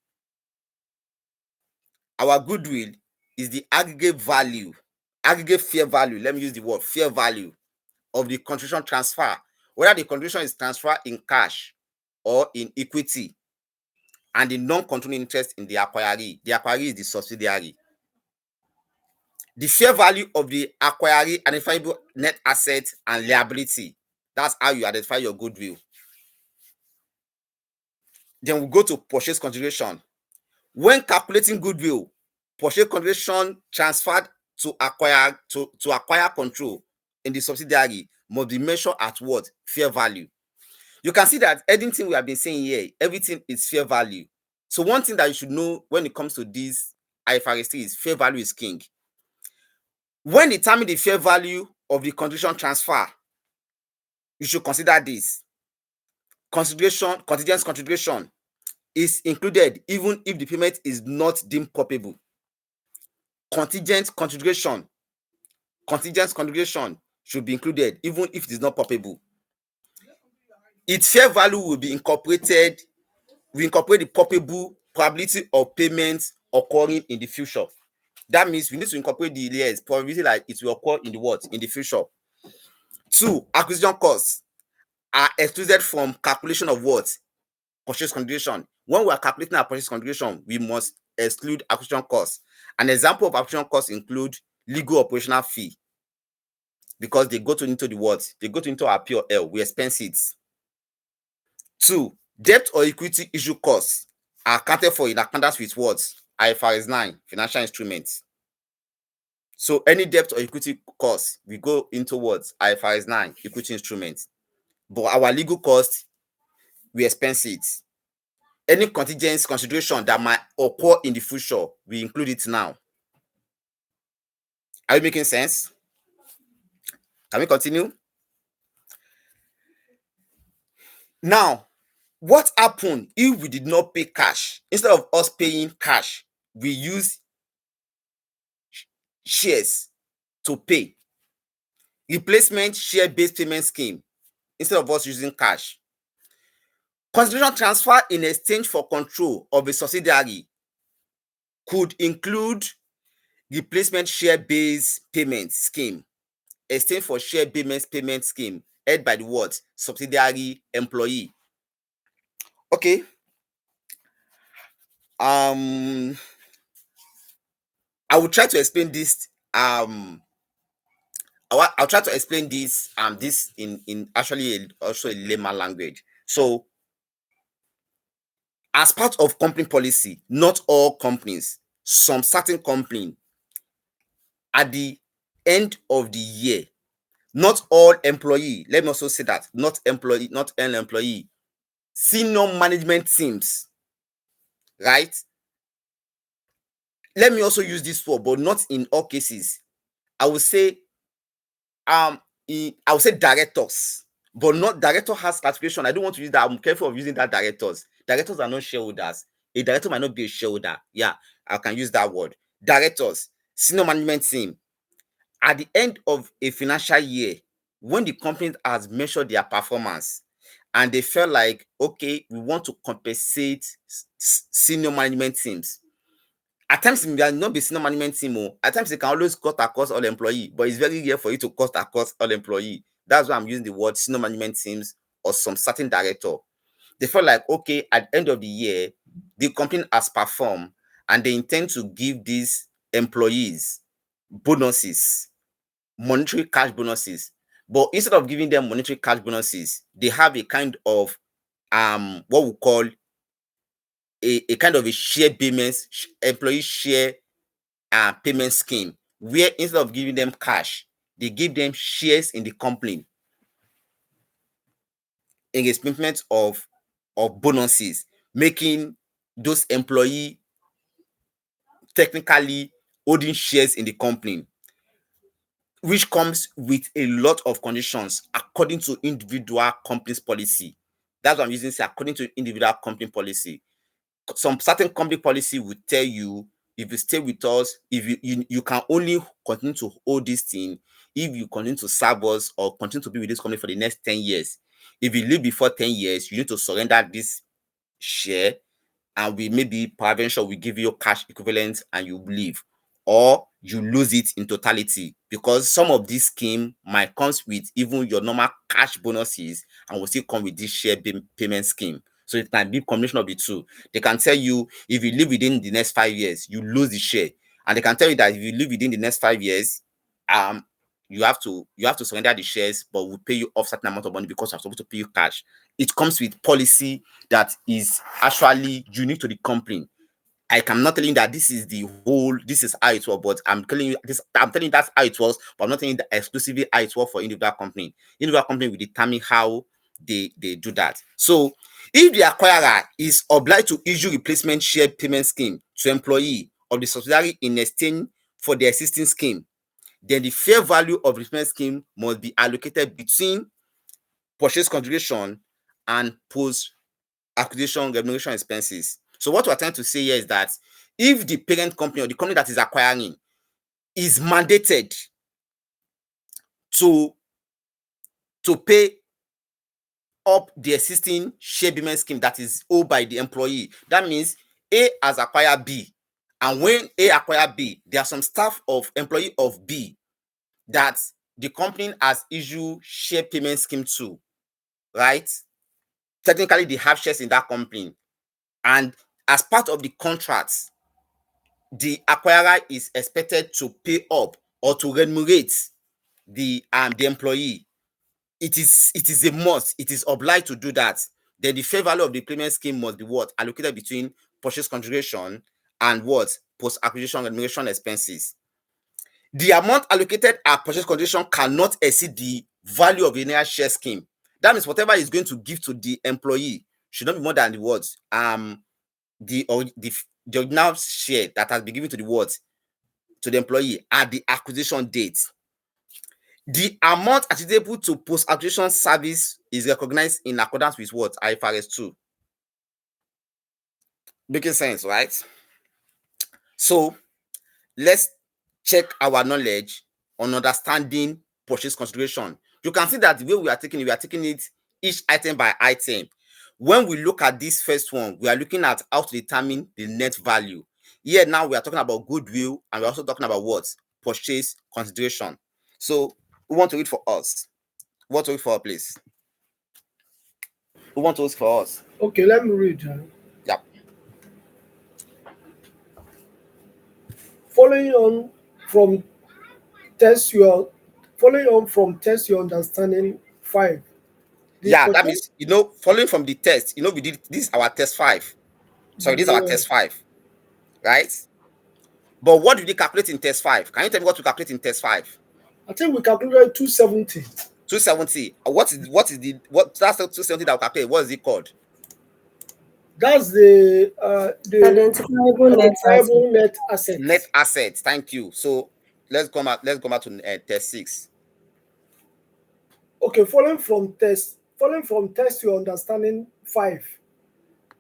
Our goodwill is the aggregate fair value. Let me use the word fair value of the contribution transfer, whether the contribution is transferred in cash or in equity, and the non-controlling interest in the acquiree. The acquiree is the subsidiary. The fair value of the acquiree identifiable net asset and liability. That's how you identify your goodwill. Then we go to purchase consideration. When calculating goodwill, purchase consideration transferred to acquire control in the subsidiary must be measured at what? Fair value. You can see that anything we have been saying here, everything is fair value. So one thing that you should know when it comes to this IFRS3 is fair value is king. When determining the fair value of the contribution transfer, you should consider this. Contingent consideration is included even if the payment is not deemed culpable. Contingent consideration should be included even if it is not culpable. Its fair value will be incorporated. We incorporate the culpable probability of payments occurring in the future. That means we need to incorporate the probability like it will occur in the future. 2, acquisition costs are excluded from calculation of purchase consideration. When we are calculating our purchase consideration, we must exclude acquisition costs. An example of acquisition costs include legal operational fee, because they go into they go into our P&L, we expense it. 2, debt or equity issue costs are accounted for in accordance with IFRS9 financial instruments. So any debt or equity costs we go into IFRS9 equity instruments. But our legal costs, we expense it. Any contingent consideration that might occur in the future, we include it now. Are you making sense? Can we continue? Now, What happened if we did not pay cash? Instead of us paying cash, we use shares to pay. Replacement share-based payment scheme instead of us using cash. Consideration transfer in exchange for control of a subsidiary could include replacement share-based payment scheme, exchange for share-based payment scheme held by the what? Subsidiary employee. Okay. I will try to explain this. I'll try to explain this this in actually also a layman language. So, as part of company policy, not all companies, some certain company, at the end of the year, not all employee, let me also say that, not employee, not an employee, senior management teams, right? Let me also use this word, but not in all cases. I would say I would say directors, but not director has classification. I don't want to use that. I'm careful of using that directors. Directors are not shareholders. A director might not be a shareholder. Yeah, I can use that word. Directors, senior management team. At the end of a financial year, when the company has measured their performance and they felt like, okay, we want to compensate senior management teams. At times, it may not be senior management team. At times, they can always cut across all employee, but it's very rare for you to cut across all employee. That's why I'm using the word senior management teams or some certain director. They felt like, okay, at the end of the year, the company has performed and they intend to give these employees bonuses, monetary cash bonuses. But instead of giving them monetary cash bonuses, they have a kind of what we call a kind of a share payments, employee share payment scheme, where instead of giving them cash, they give them shares in the company in respect of bonuses, making those employee technically holding shares in the company, which comes with a lot of conditions according to individual company's policy. That's what I'm using, say according to individual company policy. Some certain company policy will tell you, if you stay with us, if you can only continue to hold this thing if you continue to serve us or continue to be with this company for the next 10 years. If you leave before 10 years, you need to surrender this share, and we maybe peradventure we give you cash equivalent and you leave, or you lose it in totality, because some of this scheme might comes with even your normal cash bonuses and will still come with this share payment scheme. So it might be a combination of the two. They can tell you, if you live within the next 5 years, you lose the share, and they can tell you that if you live within the next 5 years, you have to surrender the shares, but we'll pay you off certain amount of money because we're supposed to pay you cash. It comes with policy that is actually unique to the company. I am not telling you that this is how it was, but I'm telling you that's how it was, but I'm not telling you that exclusively how it was for individual company. Individual company will determine how they do that. So if the acquirer is obliged to issue replacement share payment scheme to employee of the subsidiary in exchange for the existing scheme, then the fair value of replacement scheme must be allocated between purchase consideration and post acquisition remuneration expenses. So what we're trying to say here is that if the parent company or the company that is acquiring is mandated to pay up the existing share payment scheme that is owed by the employee, that means A has acquired B, and when A acquired B, there are some staff of employee of B that the company has issued share payment scheme to, right? Technically, they have shares in that company, and as part of the contracts, the acquirer is expected to pay up or to remunerate the employee. It is a must. It is obliged to do that. Then the fair value of the payment scheme must be what? Allocated between purchase consideration and what? Post acquisition remuneration expenses. The amount allocated at purchase consideration cannot exceed the value of the linear share scheme. That means whatever is going to give to the employee should not be more than the words the original share that has been given to the words to the employee at the acquisition date. The amount attributable to post-acquisition service is recognized in accordance with what? IFRS 2. Making sense, right? So let's check our knowledge on understanding purchase consideration. You can see that the way we are taking it each item by item. When we look at this first one, we are looking at how to determine the net value. Here now we are talking about goodwill, and we're also talking about what? Purchase consideration. So who want to read for us? Who want to read for us, please? Who want to read for us? Okay, let me read. Yeah. Following on from test your test your understanding 5. The Yeah, that purchase means following from the test, we did this is our test 5. Sorry, this is our yeah, test 5, right? But what did we calculate in test 5? Can you tell me what we calculate in test 5? I think we calculated 270. 270. What that's the 270 that we calculate? What is it called? That's the Identifiable net asset. identifiable net Net assets. assets. Thank you. So let's go back to test 6. Okay, following from test your understanding 5.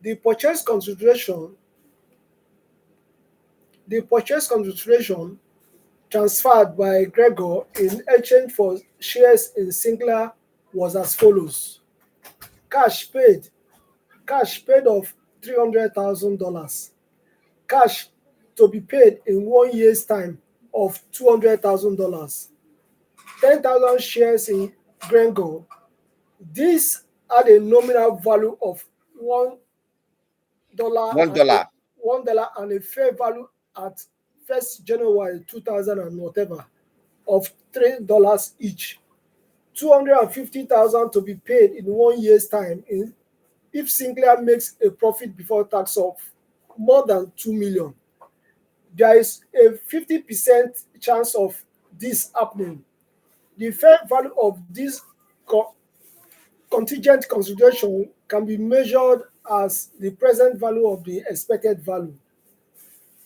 The purchase consideration transferred by Gregor in exchange for shares in Sinclair was as follows: cash paid of $300,000, cash to be paid in 1 year's time of $200,000, 10,000 shares in Gregor. This had a nominal value of $1 One dollar. and a fair value at 1st January 2000 and whatever of $3 each. 250,000 to be paid in 1 year's time if Sinclair makes a profit before tax of more than 2 million. There is a 50% chance of this happening. The fair value of this contingent consideration can be measured as the present value of the expected value.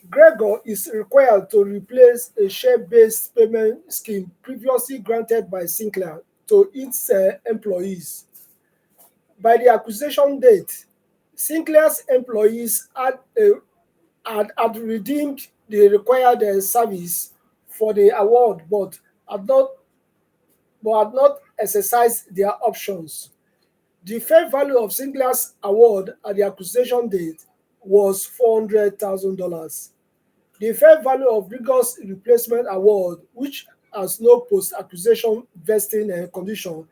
Gregor is required to replace a share-based payment scheme previously granted by Sinclair to its employees. By the acquisition date, Sinclair's employees had redeemed the required service for the award, but had not exercised their options. The fair value of Sinclair's award at the acquisition date was $400,000. The fair value of Rigor's replacement award, which has no post-acquisition vesting condition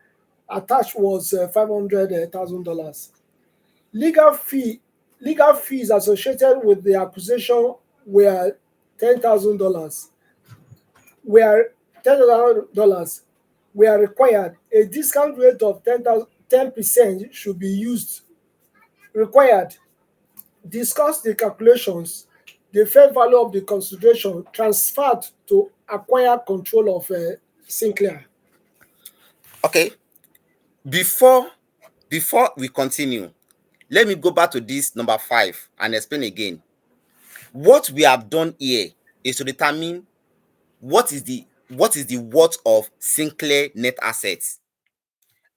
attached, was $500,000. Legal fees associated with the acquisition were $10,000. Were $10,000 were required. A discount rate of 10% should be used. Required. Discuss the calculations. The fair value of the consideration transferred to acquire control of Sinclair. Okay. Before we continue, let me go back to this number 5 and explain again. What we have done here is to determine what is the worth of Sinclair net assets,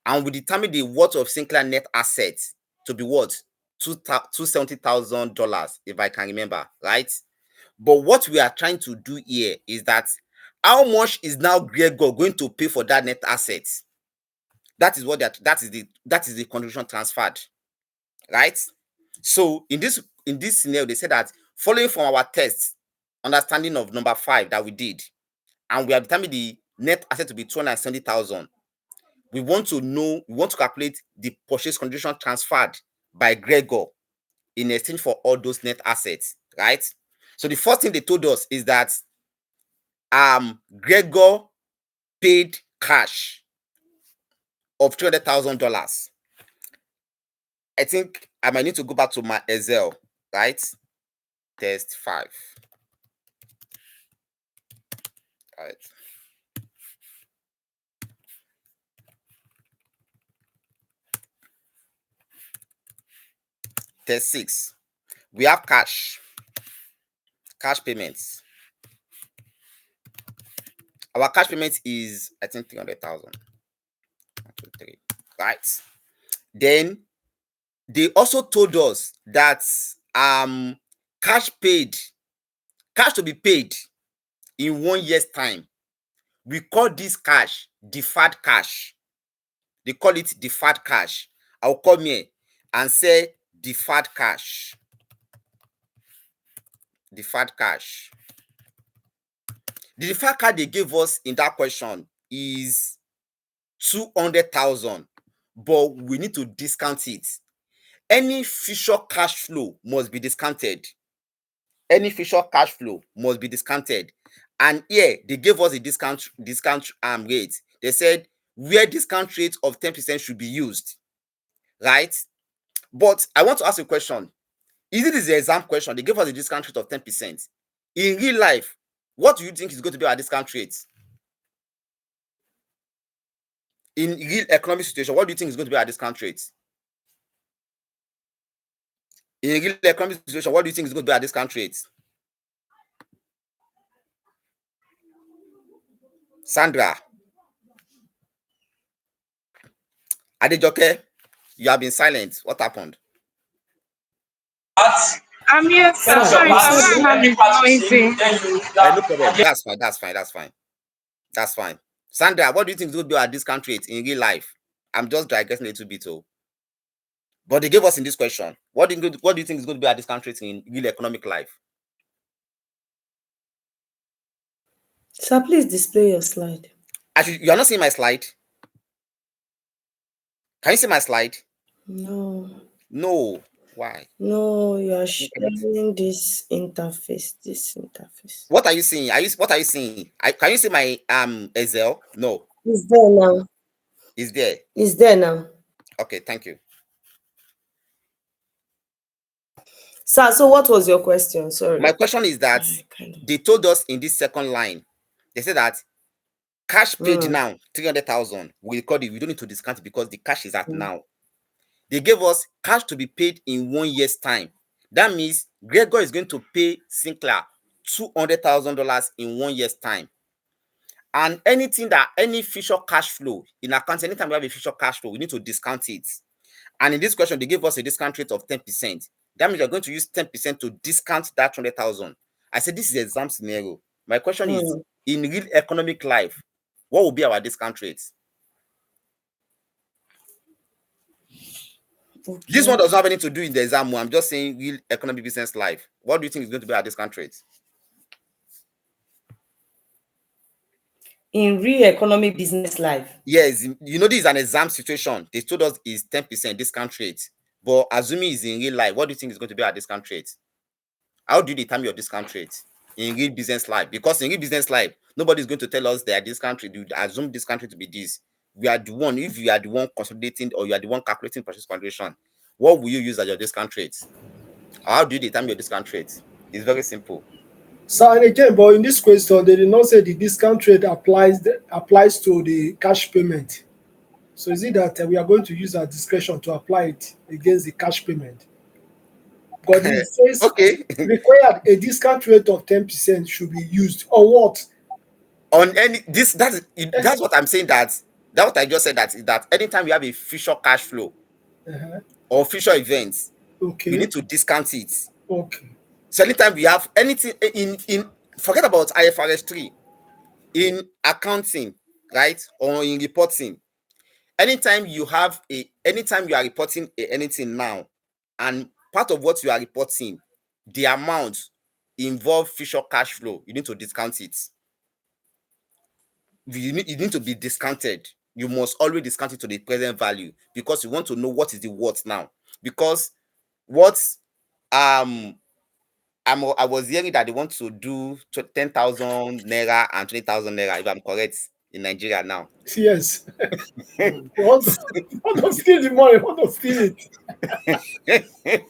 and we determine the worth of Sinclair net assets to be what? $270,000, if I can remember, right? But what we are trying to do here is that how much is now Gregor going to pay for that net asset? That is what that is the contribution transferred, right? So in this scenario, they said that following from our test understanding of number 5 that we did, and we have determined the net asset to be 270,000. We want to calculate the purchase condition transferred by Gregor in exchange for all those net assets, right? So the first thing they told us is that Gregor paid cash of $200,000. I think I might need to go back to my Excel, right? Test 5. Right. Test 6. We have cash payments. Our cash payment is, I think, 300,000. 1, 2, 3. Right. Then they also told us that cash to be paid in 1 year's time. We call this cash deferred cash. They call it deferred cash. I'll come here and say deferred cash. Deferred cash. The deferred cash they gave us in that question is 200,000, but we need to discount it. Any future cash flow must be discounted. Any future cash flow must be discounted. And here they gave us a discount rate. They said where discount rate of 10% should be used, right? But I want to ask a question. Is it the exam question? They gave us a discount rate of 10%. In real life, what do you think is going to be our discount rate? In real economic situation, what do you think is going to be our discount rate? In real economic situation, what do you think is going to be our discount rate? Sandra. Adejoke, you have been silent. What happened? I'm here, sir. Sorry, the background is noisy. No problem. That's fine. Sandra, what do you think is going to be our discount rate in real life? I'm just digressing a little bit. But they gave us in this question. What do you think is going to be our discount rate in real economic life? Sir, please display your slide. Actually, you are not seeing my slide. Can you see my slide? No. No. Why? No, you are sharing this interface. What are you seeing? What are you seeing? Can you see my Excel? No. It's there now. It's there. It's there now. Okay, thank you. Sir, so what was your question? Sorry. My question is that they told us in this second line, they said that cash paid now, 300,000. We record it. We don't need to discount it because the cash is at now. They gave us cash to be paid in 1 year's time. That means Gregor is going to pay Sinclair $200,000 in 1 year's time. And any future cash flow in accounts, anytime we have a future cash flow, we need to discount it. And in this question, they gave us a discount rate of 10%. That means you're going to use 10% to discount that 200,000. I said this is an exam scenario. My question is, in real economic life, what will be our discount rate? Okay. This one doesn't have anything to do in the exam. I'm just saying real economic business life. What do you think is going to be our discount rate? In real economic business life? Yes, you know this is an exam situation. They told us is 10% discount rate. But assuming it's in real life, what do you think is going to be our discount rate? How do you determine your discount rate in real business life? Because in real business life, nobody's going to tell us their discount rate. You assume discount rate to be this. We are the one, if you are the one consolidating or you are the one calculating purchase consideration, what will you use as your discount rate? How do you determine your discount rate? It's very simple. So, and again, but in this question, they did not say the discount rate applies to the cash payment. So is it that we are going to use our discretion to apply it against the cash payment? But it says required a discount rate of 10% should be used on what? On any that's what I'm saying. That's what I just said. That anytime we have a future cash flow or future events, we need to discount it. Okay. So anytime we have anything in forget about IFRS3 in accounting, right, or in reporting. Anytime you are reporting anything now, and part of what you are reporting, the amount involve future cash flow, you need to discount it. You need to be discounted. You must always discount it to the present value because you want to know what is the worth now. Because I was hearing that they want to do 10,000 naira and 20,000 naira, if I'm correct, in Nigeria now. Yes. want to steal the money, want to steal it.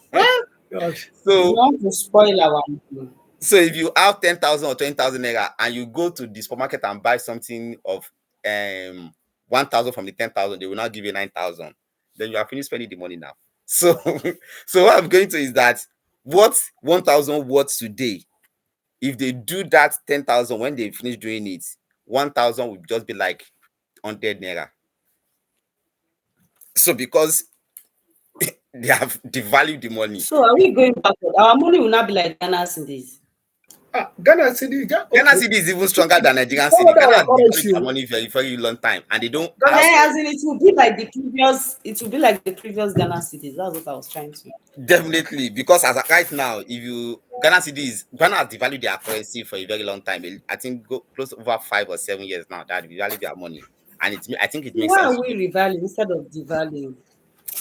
Gosh. So, want to spoil our money. So if you have 10,000 or 20,000 naira and you go to the supermarket and buy something of 1,000 from the 10,000, they will not give you 9,000. Then you are finished spending the money now. So what I'm going to is that what 1,000 worth today, if they do that 10,000 when they finish doing it, 1,000 will just be like 100 naira. So because they have devalued the money. So are we going backward? Our money will not be like Ghana cedis. Ghana cedi, Ghana okay. CD is even stronger than Nigerian CD. Forward Ghana our has devalued currency. their money for a very long time, and they don't Ghana, have. As in, it will be like the previous. It will be like the previous Ghana cedis. That's what I was trying to. Definitely, because as of right now, if you Ghana has devalued their currency for a very long time. I think go close to over 5 or 7 years now that they value their money, and I think it makes Why sense are to we them. revaluing instead of devaluing?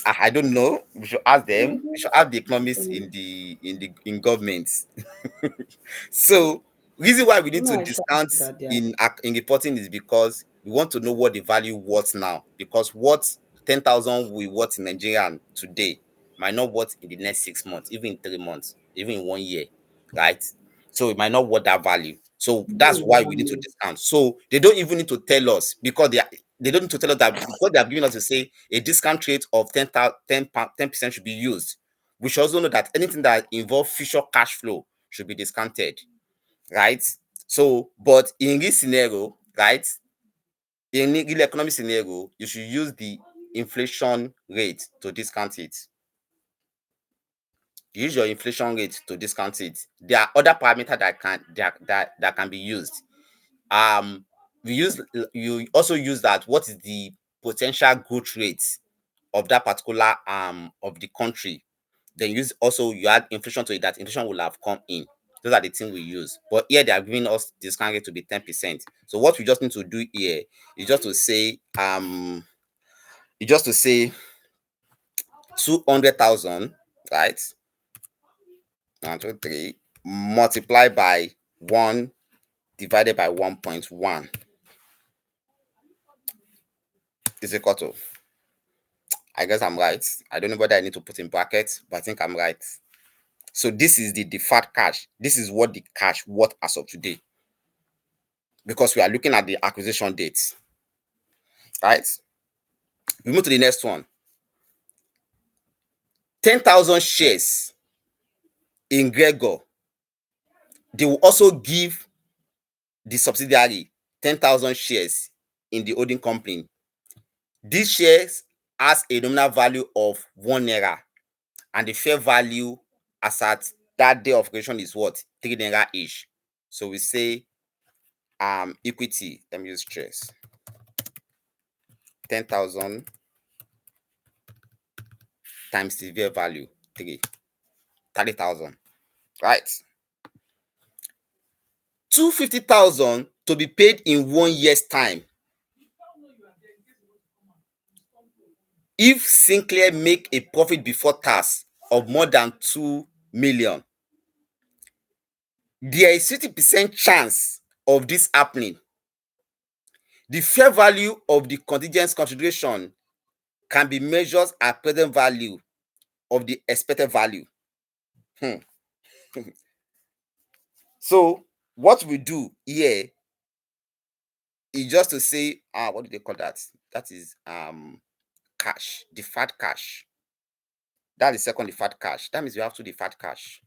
I don't know. We should ask them. We should have the economists Mm. in government. So reason why we need No, to I should discount that they are. in reporting is because we want to know what the value worth now. Because what 10,000 we worth in Nigeria today might not worth in the next 6 months, even in 3 months, even in 1 year, right? So it might not worth that value. So that's why we need to discount. So they don't even need to tell us because they don't need to tell us that because they have given us to say a discount rate of 10% should be used. We should also know that anything that involves future cash flow should be discounted, right? So, but in this scenario, right, in real economic scenario, you should use the inflation rate to discount it. Use your inflation rate to discount it. There are other parameters that can be used. Um, you also use that what is the potential growth rate of that particular of the country. Then you add inflation to it, that inflation will have come in. Those are the things we use. But here they are giving us discount rate to be 10%. So what we just need to do here is just to say 200,000, right? 1, 2, 3 multiply by 1 divided by 1.1 is equal to, I guess I'm right. I don't know whether I need to put in brackets, but I think I'm right. So this is the deferred cash. This is what the cash worth as of today, because we are looking at the acquisition dates, right? We move to the next one. 10,000 shares in Gregor. They will also give the subsidiary 10,000 shares in the holding company. These shares has a nominal value of 1 naira, and the fair value as at that day of creation is what? 3 naira each. So we say equity, let me use shares, 10,000 times the fair value 30,000, right? 250,000 to be paid in 1 year's time if Sinclair make a profit before tax of more than 2 million. There is 50% chance of this happening. The fair value of the contingent consideration can be measured at present value of the expected value. So what we do here is just to say, what do they call that? That is cash, deferred cash. That is second deferred cash. That means you have to deferred cash.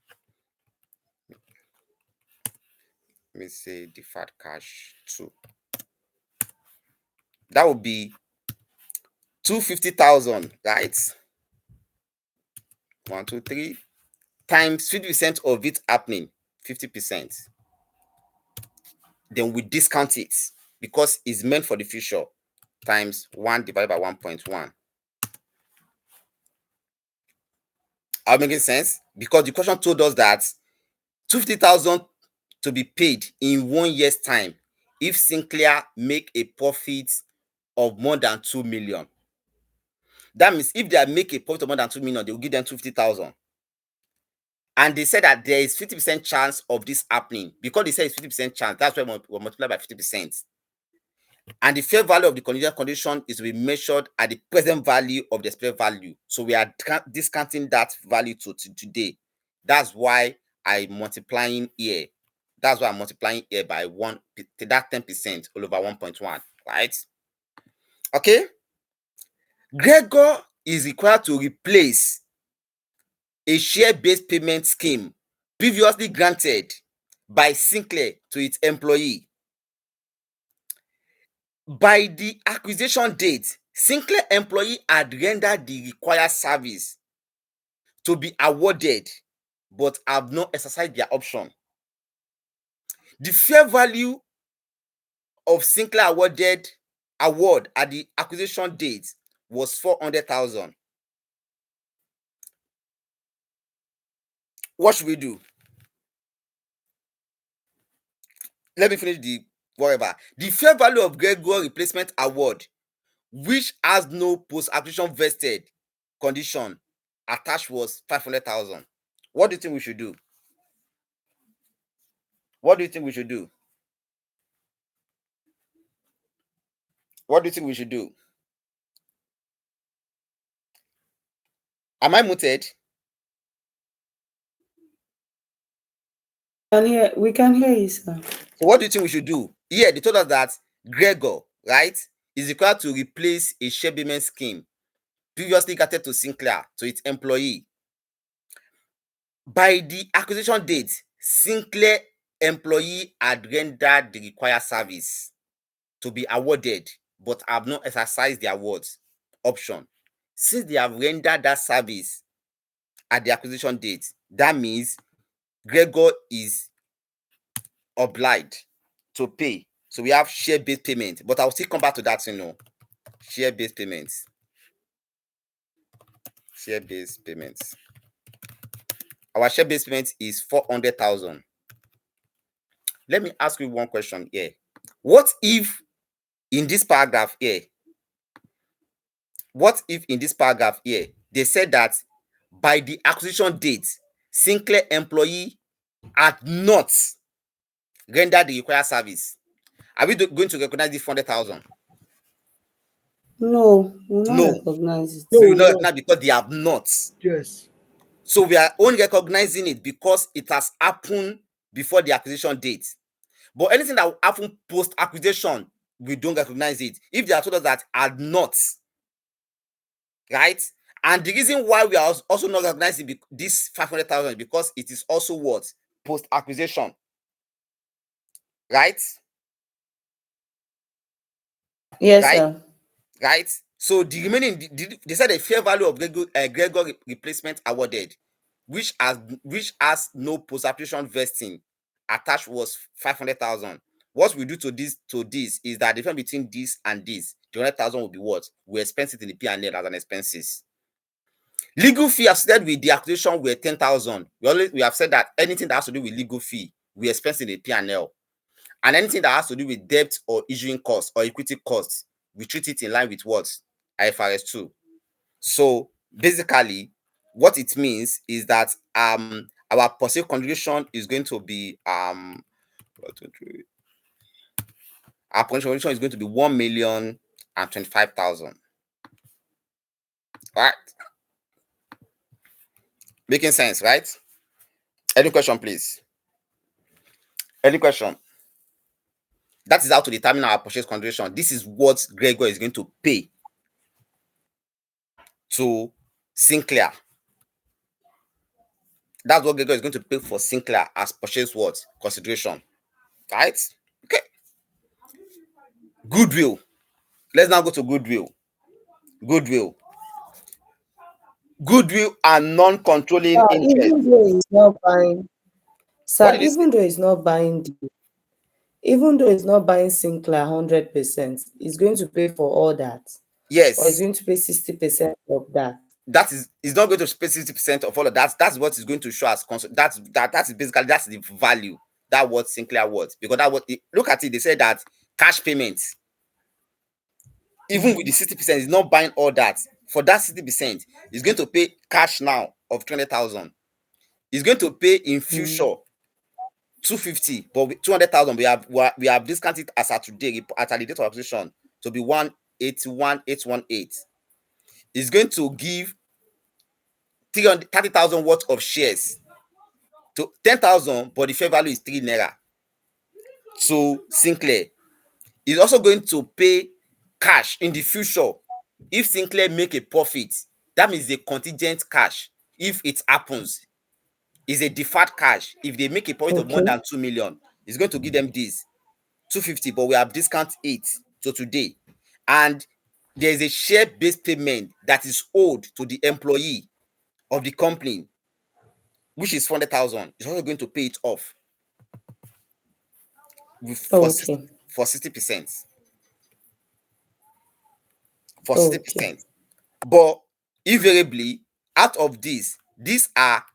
Let me say deferred cash 2. That would be 250,000, right? 1, 2, 3 times 50% of it happening, 50%. Then we discount it because it's meant for the future, times 1 divided by 1.1. Are making sense? Because the question told us that 250,000 to be paid in 1 year's time if Sinclair make a profit of more than 2 million. That means if they make a profit of more than 2 million, they will give them 250,000. And they said that there is 50% chance of this happening. Because they said it's 50% chance, that's why we multiply by 50%. And the fair value of the contingent condition is to be measured at the present value of the expected value. So we are discounting that value to today. That's why I'm multiplying here. That's why I'm multiplying here by 1, that 10% all over 1.1, right? Okay. Gregor is required to replace a share-based payment scheme previously granted by Sinclair to its employee. By the acquisition date, Sinclair employee had rendered the required service to be awarded but have not exercised their option. The fair value of Sinclair award at the acquisition date was 400,000. What should we do? Let me finish the whatever. The fair value of Gregor replacement award, which has no post-acquisition vested condition attached, was 500,000. What do you think we should do? What do you think we should do? What do you think we should do? Am I muted? We can hear you, sir. So what do you think we should do? Yeah, they told us that Gregor, right, is required to replace a share payment scheme previously granted to Sinclair to its employee. By the acquisition date, Sinclair employee had rendered the required service to be awarded, but have not exercised the awards option. Since they have rendered that service at the acquisition date, that means Gregor is obliged to pay. So we have share-based payment, but I'll still come back to that, share-based payments. Share-based payments. Our share-based payment is 400,000. Let me ask you one question here. What if in this paragraph here, they said that by the acquisition date, Sinclair employee had not rendered the required service? Are we going to recognize the 400,000? No, we'll not No. recognize it. So we will not No. recognize because they have not. Yes. So we are only recognizing it because it has happened before the acquisition date. But anything that will happen post-acquisition, we don't recognize it. If they are told us that had not, right? And the reason why we are also not recognizing this 500,000 because it is also what? Post-acquisition. Right? Yes, right? sir. Right? So the remaining, they said the fair value of Gregor replacement awarded, which has no post-acquisition vesting attached, was 500,000. What we do to this is that the difference between this and this, the 100,000 will be what? We expense it in the P&L as an expenses. Legal fee associated with the acquisition were 10,000. We have said that anything that has to do with legal fee, we expense in the P&L. And anything that has to do with debt or issuing costs or equity costs, we treat it in line with what? IFRS 2. So basically, what it means is that our perceived contribution is going to be our contribution is going to be 1,025,000. Right? Making sense, right? Any question, please? Any question? That is how to determine our purchase consideration. This is what Gregor is going to pay to Sinclair. That's what Gregor is going to pay for Sinclair as purchase what? Consideration. Right? Okay. Goodwill. Let's now go to goodwill. Goodwill and non-controlling interest. Even though it's not buying, What sir, did you say? even though it's not buying Sinclair 100%, it's going to pay for all that. Yes. Or it's going to pay 60% of that. That is not going to pay 60% of all of that. That's what is going to show as that is basically that's the value that what Sinclair was, because that what look at it. They said that cash payments, even with the 60%, is not buying all that. For that 60%, it's going to pay cash now of 20,000. It's going to pay in future 250, but with 200,000 we have discounted as at today at the date of acquisition to be 181,818. It's going to give 330,000 worth of shares to 10,000, but the fair value is 3 naira. So Sinclair is also going to pay cash in the future. If Sinclair make a profit, that means a contingent cash. If it happens, is a deferred cash. If they make a profit of more than 2 million, it's going to give them this 250, but we have discount it to today. And there is a share-based payment that is owed to the employee of the company, which is 400,000, is also going to pay it off for Okay. 60%. For Okay. 60%. But invariably, out of these are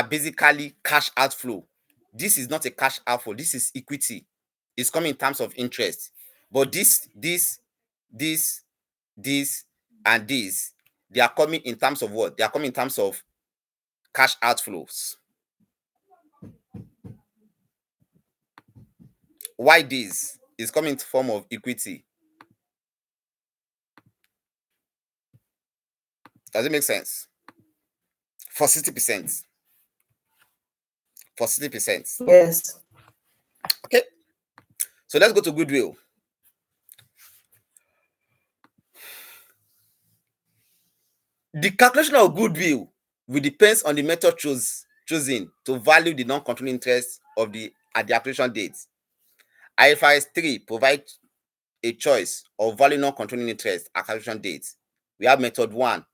basically cash outflow. This is not a cash outflow, this is equity. It's coming in terms of interest. But this, and this, they are coming in terms of what? They are coming in terms of cash outflows. Why this is coming in form of equity? Does it make sense? For 60%. For 60%. Yes. Okay. So let's go to goodwill. The calculation of goodwill will depend on the method chosen to value the non-controlling interest at the acquisition date. IFRS3 provides a choice of value non-controlling interest at acquisition date. We have method 1,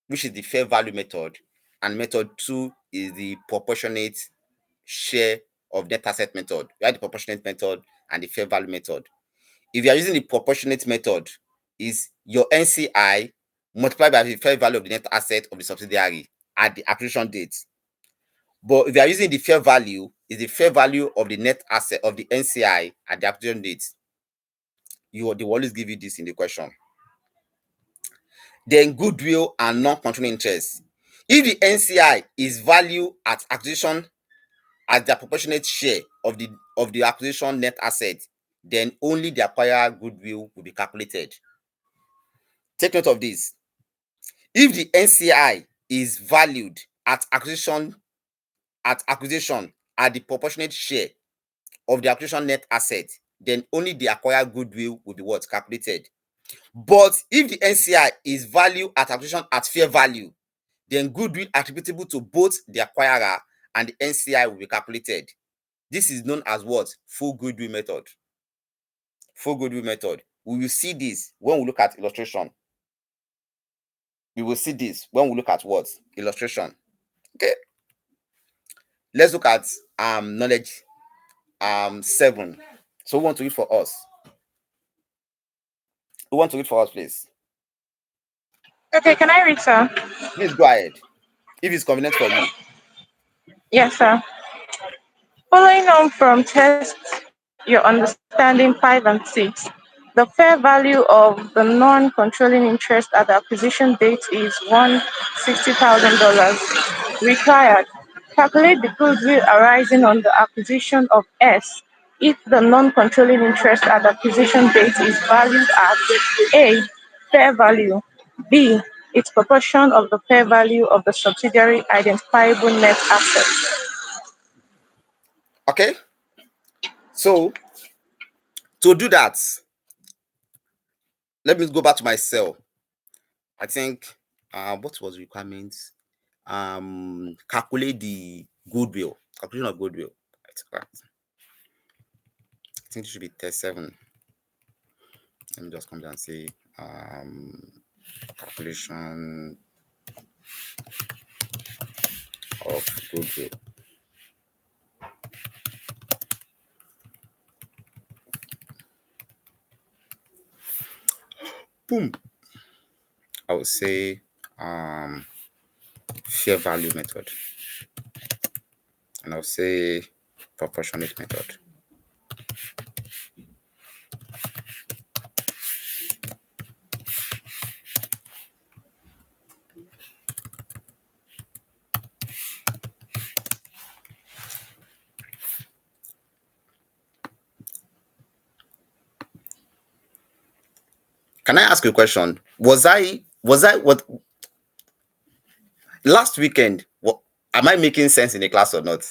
which is the fair value method, and method 2 is the proportionate share of net asset method. We have the proportionate method and the fair value method. If you are using the proportionate method, is your NCI multiplied by the fair value of the net asset of the subsidiary at the acquisition date. But if you are using the fair value, is the fair value of the net asset of the NCI at the acquisition date. They will always give you this in the question. Then goodwill and non-controlling interest. If the NCI is valued at acquisition as the proportionate share of the acquisition net asset, then only the acquired goodwill will be calculated. Take note of this. If the NCI is valued at acquisition at the proportionate share of the acquisition net asset, then only the acquired goodwill will be what? Calculated. But if the NCI is valued at acquisition at fair value, then goodwill attributable to both the acquirer and the NCI will be calculated. This is known as what? Full goodwill method. Full goodwill method. We will see this when we look at illustration. We will see this when we look at what? Illustration. Okay. Let's look at knowledge 7. So who want to read for us? Who want to read for us, please? Okay, can I read, sir? Please go ahead. If it's convenient for you. Yes, sir. Following on from test your understanding 5 and 6, the fair value of the non-controlling interest at the acquisition date is $160,000. Required. Calculate the goodwill arising on the acquisition of S if the non-controlling interest at the acquisition date is valued at A. Fair value, B. Its proportion of the fair value of the subsidiary identifiable net asset. Okay. So to do that, let me go back to my cell. I think what was the requirements? Calculate the goodwill. Calculation of goodwill. Right. I think it should be test 7. Let me just come down and say calculation of goodwill. Boom. I would say fair value method, and I'll say proportionate method. Can I ask you a question? Was I what last weekend? What am I making sense in the class or not?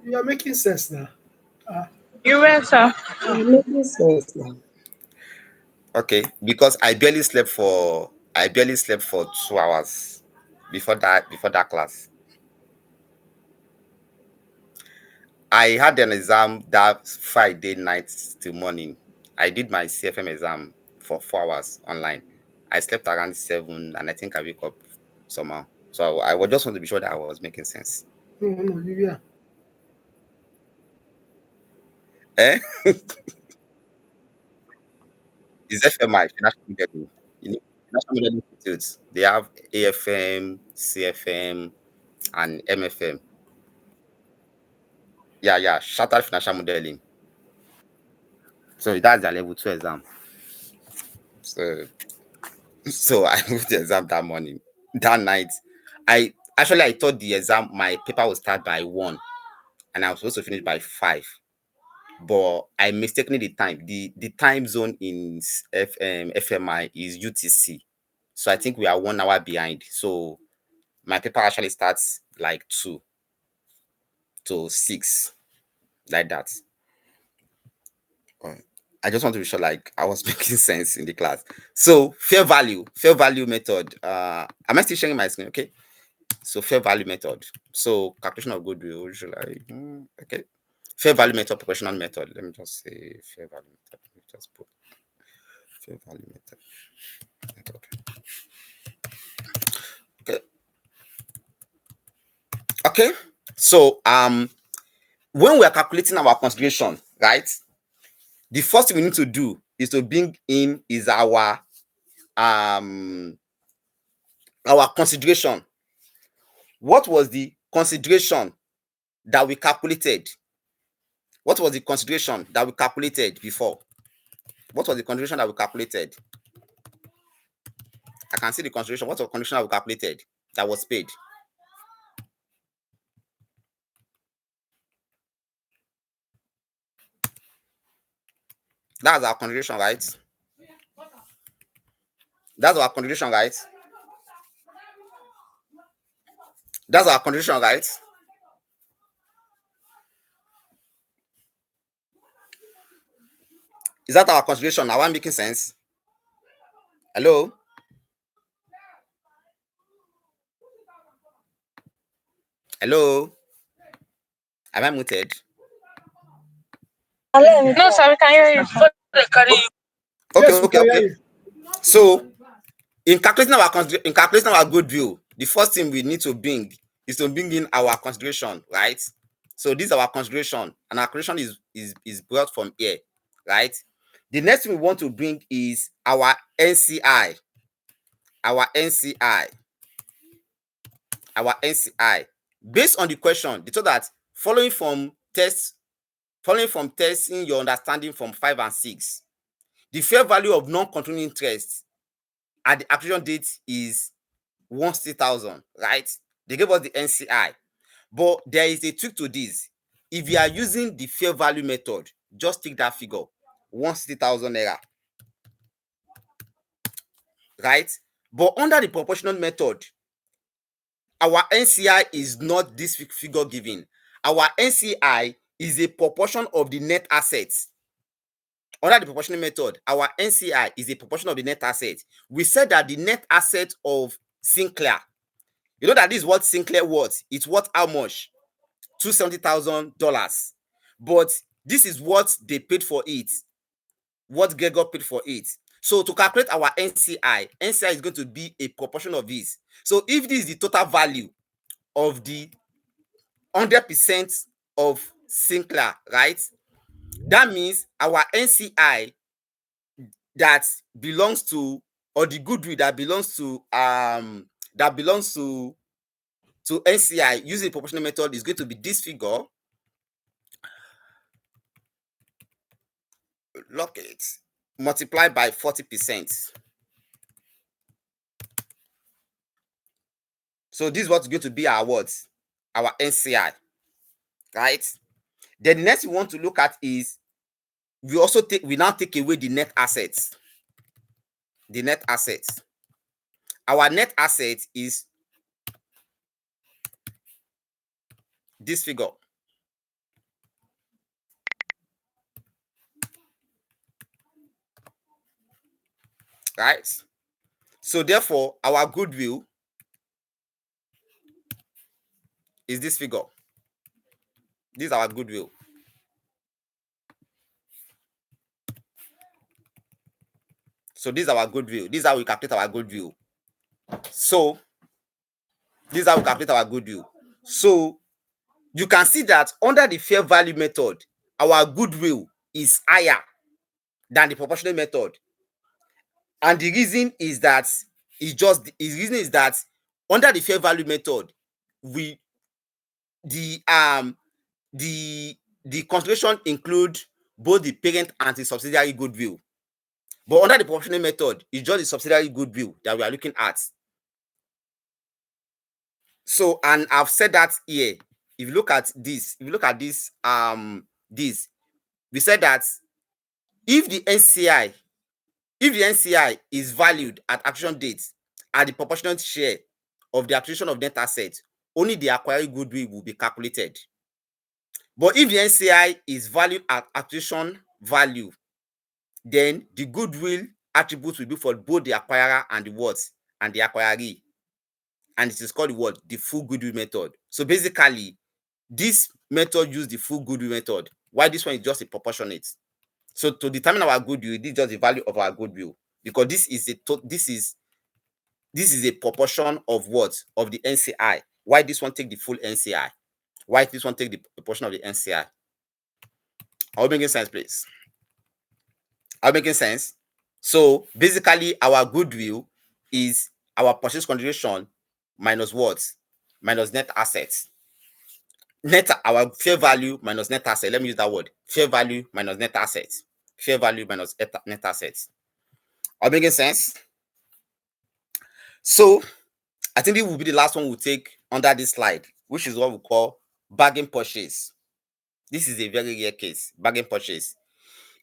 You are making sense now. You will, sir. It makes sense now. Okay, because I barely slept for 2 hours before that class. I had an exam that Friday night till morning. I did my CFM exam for 4 hours online. I slept around 7, and I think I wake up somehow. So I was just want to be sure that I was making sense. No, yeah. Eh? It's FMI, Financial Modeling. You know, Financial Modeling Institutes. They have AFM, CFM, and MFM. Yeah, Chartered Financial Modeling. So that's the level 2 exam. So I moved the exam that morning. That night, I thought the exam, my paper would start by 1, and I was supposed to finish by 5. But I mistakenly the time. The time zone in FMI is UTC. So I think we are 1 hour behind. So my paper actually starts like 2 to 6, like that. I just want to be sure like I was making sense in the class. So fair value method. Am I still sharing my screen? Okay. So fair value method. So calculation of goodwill. Usually, okay. Fair value method, proportional method. Let me just say fair value method. Let me just put fair value method. Okay. Okay. So when we are calculating our consideration, right? The first thing we need to do is to bring in is our consideration. What was the consideration that we calculated? What was the consideration that we calculated before? What was the consideration that we calculated? I can see the consideration. What was the consideration that we calculated that was paid? That's our consideration, right? That's our consideration, right? That's our consideration, right? Is that our consideration? Am I making sense? Hello? Hello? Am I muted? No, sir, we can hear you. Okay, Yes, we okay, can hear okay. you. So in calculating our goodwill, the first thing we need to bring is to bring in our consideration, right? So this is our consideration, and our consideration is brought from here, right? The next thing we want to bring is our NCI. Our NCI. Our NCI. Based on the question, they told that following from testing your understanding from 5 and 6, the fair value of non-controlling interest at the acquisition date is 160,000, right? They gave us the NCI, but there is a trick to this. If you are using the fair value method, just take that figure, 160,000 naira, right? But under the proportional method, our NCI is not this figure given. Our NCI is a proportion of the net assets. Under the proportional method, our NCI is a proportion of the net assets. We said that the net asset of Sinclair, you know that this is what Sinclair worth. It's worth how much? $270,000. But this is what they paid for it, what Gregor paid for it. So to calculate our NCI, NCI is going to be a proportion of this. So if this is the total value of the 100% of Sinclair, right? That means our NCI that belongs to, or the goodwill that belongs to NCI using the proportional method is going to be this figure. Lock it. Multiplied by 40%. So this is what's going to be our what? Our NCI. Right? Then the next we want to look at is we now take away the net assets. The net assets. Our net asset is this figure. Right? So therefore, our goodwill is this figure. This is our goodwill. So this is our goodwill. This is how we calculate our goodwill. So this is how we calculate our goodwill. So you can see that under the fair value method, our goodwill is higher than the proportionate method. And the reason is that under the fair value method, we the consideration include both the parent and the subsidiary goodwill. But under the proportionate method, it's just the subsidiary goodwill that we are looking at. So, and I've said that here. If you look at this, we said that if the NCI is valued at acquisition date at the proportionate share of the acquisition of net assets, only the acquired goodwill will be calculated. But if the NCI is valued at acquisition value, then the goodwill attributes will be for both the acquirer and the what? And the acquiree. And it is called the what? The full goodwill method. So basically, this method uses the full goodwill method, while this one is just a proportionate. So to determine our goodwill, this is just the value of our goodwill, because this is a proportion of what? Of the NCI. Why this one take the full NCI? Why this one take the proportion of the NCI? Are we making sense, please? Are we making sense? So basically, our goodwill is our purchase consideration minus what? Minus net assets. Our fair value minus net asset. Let me use that word. Fair value minus net assets. Fair value minus net assets. Are we making sense? So I think this will be the last one we'll take under this slide, which is what we call bargain purchase. This is a very rare case, bargain purchase.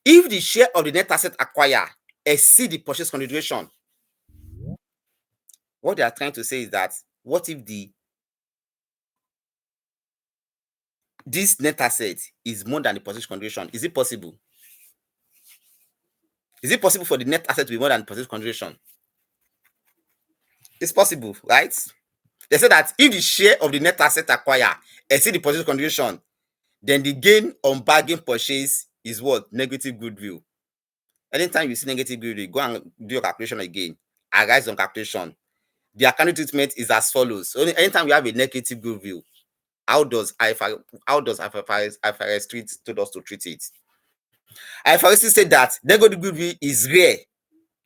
If the share of the net asset acquired exceed the purchase consideration, what they are trying to say is that what if this net asset is more than the purchase consideration? Is it possible? Is it possible for the net asset to be more than the purchase consideration? It's possible, right? They say that if the share of the net asset acquired exceed the purchase consideration, then the gain on bargain purchase is what? Negative goodwill. Anytime you see negative goodwill, go and do your calculation again. Arise on calculation. The accounting treatment is as follows. So anytime we have a negative goodwill, how does IFRS 3 told us to treat it? IFRS 3 said that negative goodwill is rare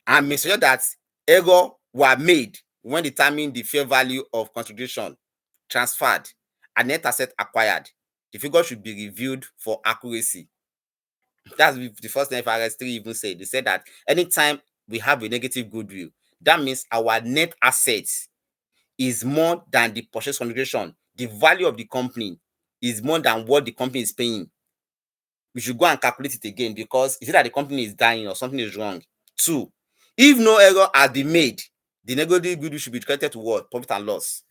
and may suggest that error were made when determining the fair value of consideration transferred and net asset acquired. The figure should be reviewed for accuracy. That's the first thing IFRS 3 even said. They said that anytime we have a negative goodwill, that means our net assets is more than the purchase consideration. The value of the company is more than what the company is paying. We should go and calculate it again, because is it that the company is dying or something is wrong? 2, if no error has been made, the negative goodwill should be credited to what? Profit and loss.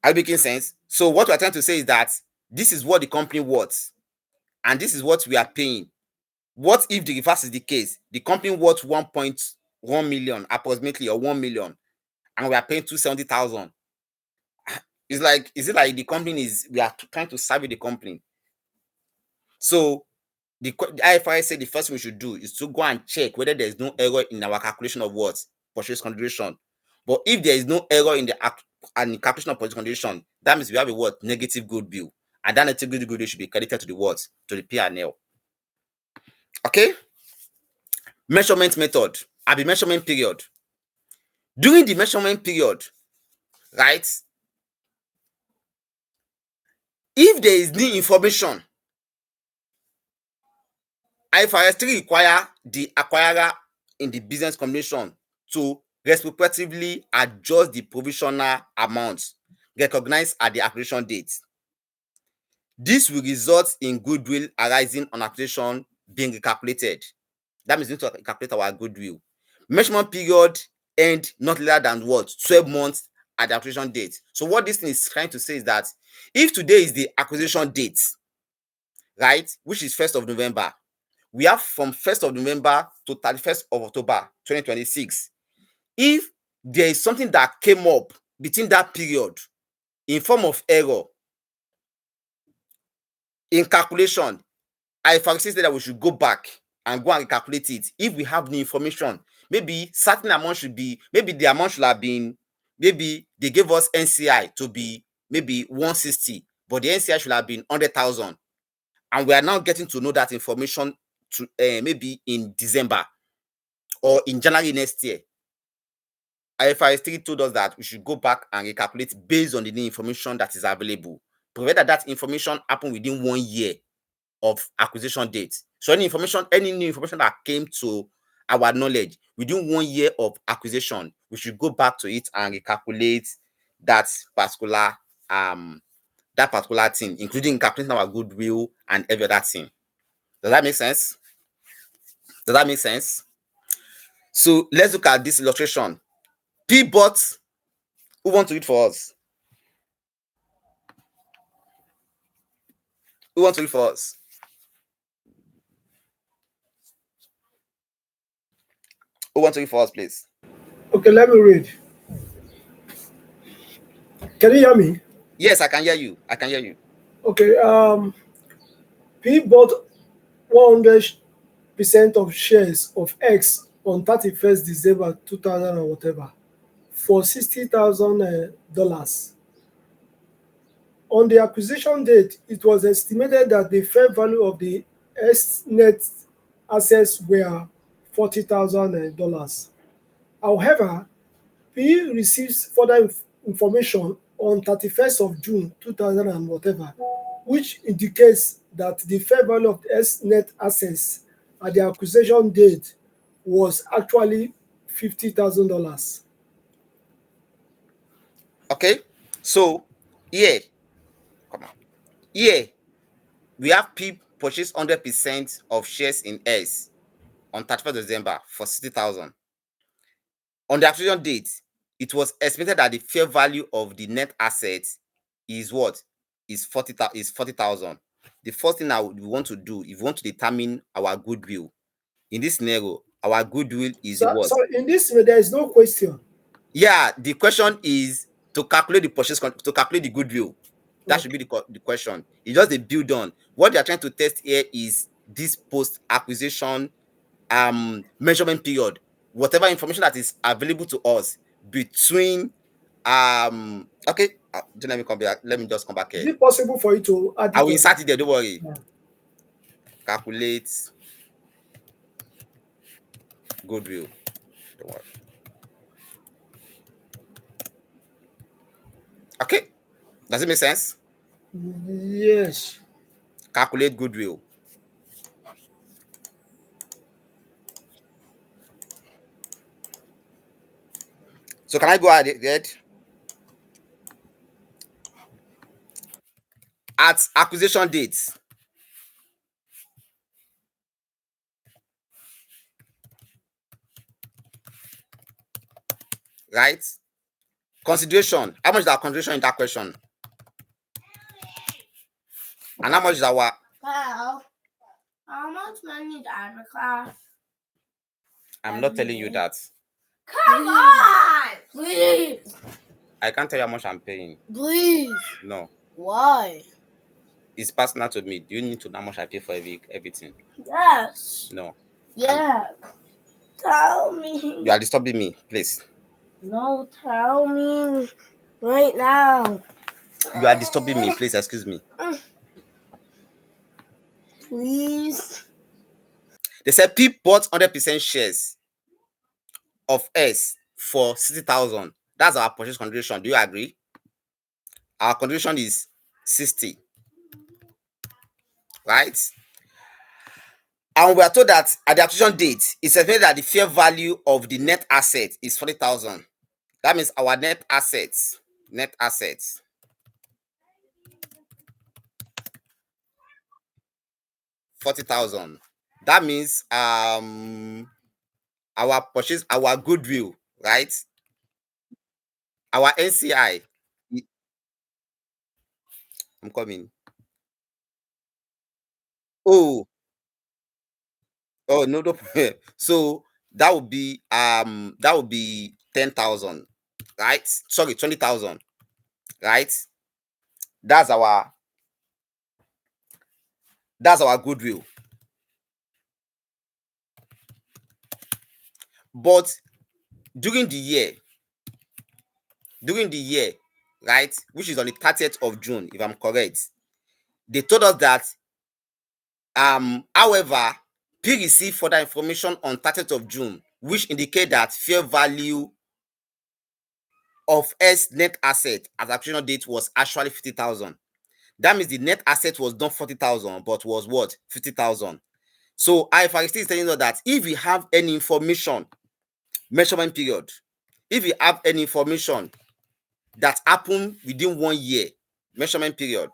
Are you making sense? So what we're trying to say is that this is what the company worth, and this is what we are paying. What if the reverse is the case? The company worth 1.1 million approximately, or 1 million, and we are paying 270,000. Is it like the company we are trying to survey the company? So the IFRS said the first thing we should do is to go and check whether there is no error in our calculation of what? Purchase consideration. But if there is no error in the calculation of purchase consideration, that means we have a what? Negative goodwill. And that negative goodwill should be credited to the what? To the P&L. Okay? Measurement method at the measurement period. During the measurement period, right? If there is new information, IFRS 3 require the acquirer in the business combination to respectively adjust the provisional amounts recognized at the acquisition date. This will result in goodwill arising on acquisition being recalculated. That means we need to calculate our goodwill. Measurement period end not later than what? 12 months at the acquisition date. So what this thing is trying to say is that if today is the acquisition date, right, which is 1st of November, we have from 1st of November to 31st of October 2026. If there is something that came up between that period in form of error, in calculation, IFRS said that we should go back and go and recalculate it. If we have new information, maybe certain amount should be, maybe the amount should have been, maybe they gave us NCI to be maybe 160, but the NCI should have been 100,000. And we are now getting to know that information to maybe in December or in January next year. IFRS3 told us that we should go back and recalculate based on the new information that is available, provided that information happened within 1 year of acquisition date. So any new information that came to our knowledge within 1 year of acquisition, we should go back to it and recalculate that particular thing, including calculating our goodwill and every other thing. Does that make sense? Does that make sense? So let's look at this illustration. P bought. Who want to read for us? Who wants to read for us? Who wants to read for us, please? Okay, let me read. Can you hear me? Yes, I can hear you. I can hear you. Okay. P bought 100% of shares of X on 31st December 2000 or whatever for $60,000. On the acquisition date, it was estimated that the fair value of the S net assets were $40,000. However, P receives further information on 31st of June 2000 and whatever, which indicates that the fair value of the S net assets at the acquisition date was actually $50,000. Okay, so here, we have P purchase 100% of shares in S on 31st December for 60,000. On the acquisition date, it was estimated that the fair value of the net assets is what? Is 40,000. The first thing that we want to do, if we want to determine our goodwill, in this scenario, our goodwill is So, what? so in this way, there is no question. Yeah, the question is to calculate the to calculate the goodwill. That should be the question. It's just a build on. What they are trying to test here is this post acquisition measurement period. Whatever information that is available to us between okay, let me come back. Let me just come back Is here. it possible for you to add I it will on? insert it there. Don't worry. Yeah. Calculate goodwill. Don't worry. Okay, does it make sense? Yes. Calculate goodwill. So can I go ahead? At acquisition dates, right? Consideration. How much is our consideration in that question? And how much is our? Well, how much money is our class? I'm not telling you that. Come on! Please! I can't tell you how much I'm paying. Please! No, Why? it's personal to me. Do you need to know how much I pay for everything? Yes. No. Yeah. Tell me. You are disturbing me, please. No, tell me right now. You are disturbing me, please. Excuse me. Please. They said P bought 100% shares of S for 60,000. That's our purchase consideration. Do you agree? Our condition is 60, right? And we are told that at the acquisition date, it's estimated that the fair value of the net asset is 40,000. That means our net assets, 40,000. That means our purchase, our goodwill, right? Our NCI. I'm coming. Oh, no. So that would be 10,000, right? Sorry, 20,000, right? That's our That's our goodwill. But during the year, right, which is on the 30th of June, if I'm correct, they told us that however, P received further information on 30th of June, which indicate that fair value of S net asset at acquisition date was actually 50,000. That means the net asset was not 40,000, but was what? 50,000. So IFRS3 is telling us that if we have any information, measurement period, if we have any information that happened within 1 year, measurement period,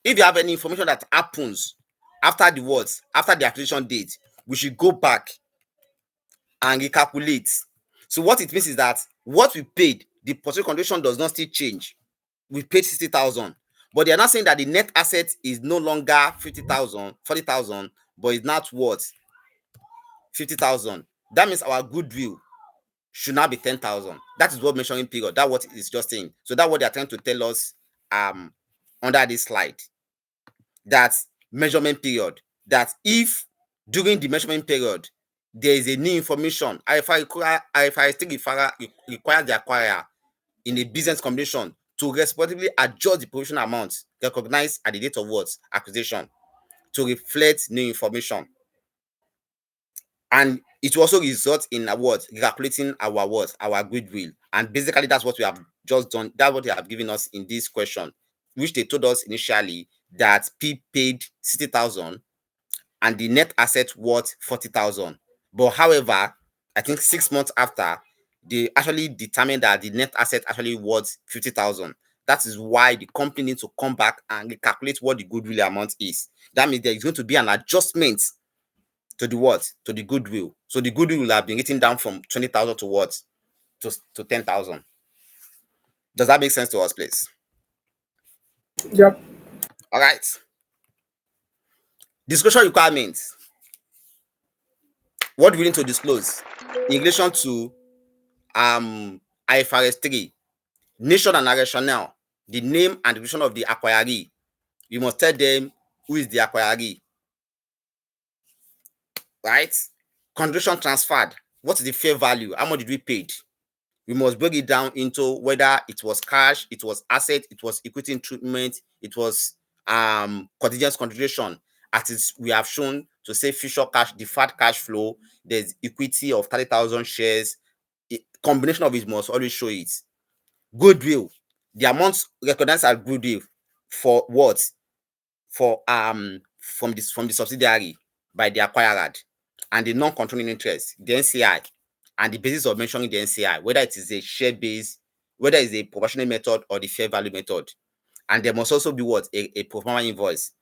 if you have any information that happens after the words, after the acquisition date, we should go back and recalculate. So what it means is that what we paid, the purchase condition does not still change. We paid 60,000, but they are not saying that the net asset is no longer 50,000, 40,000, but it's not worth 50,000. That means our goodwill should now be 10,000. That is what measuring period. That what is just saying. So that's what they are trying to tell us under this slide. That measurement period. That if during the measurement period there is a new information, IFRS3 requires the acquirer in a business combination to responsibly adjust the provisional amount recognized at the date of what? Acquisition, to reflect new information. And it will also result in what? Recalculating our what? Our goodwill. And basically that's what we have just done. That's what they have given us in this question, which they told us initially that P paid 60,000 and the net asset worth 40,000. But however, I think 6 months after, they actually determined that the net asset actually worth 50,000. That is why the company needs to come back and recalculate what the goodwill amount is. That means there is going to be an adjustment to the what? To the goodwill. So the goodwill will have been written down from 20,000 to what? To 10,000. Does that make sense to us, please? Yep. All right. Disclosure requirements. What do we need to disclose in relation to IFRS3? Nation and rationale, the name and description of the acquiree. You must tell them who is the acquiree, right? Condition transferred. What is the fair value? How much did we pay? We must break it down into whether it was cash, it was asset, it was equity treatment, it was contingent consideration. As we have shown to say future cash, deferred cash flow, there's equity of 30,000 shares. Combination of it must always show it. Goodwill, the amount recognized as goodwill for what? For from the subsidiary by the acquired, and the non-controlling interest, the NCI, and the basis of mentioning the NCI, whether it is a share base, whether it's a proportionate method or the fair value method. And there must also be what? A pro forma invoice,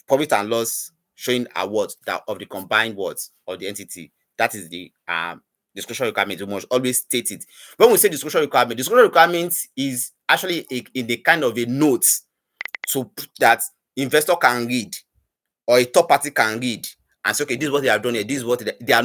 profit and loss showing a what? That of the combined words of the entity. That is the disclosure requirement. We must always state it. When we say disclosure requirement is actually in the kind of a note to that investor can read or a third party can read and say, okay, this is what they have done here. This is what they are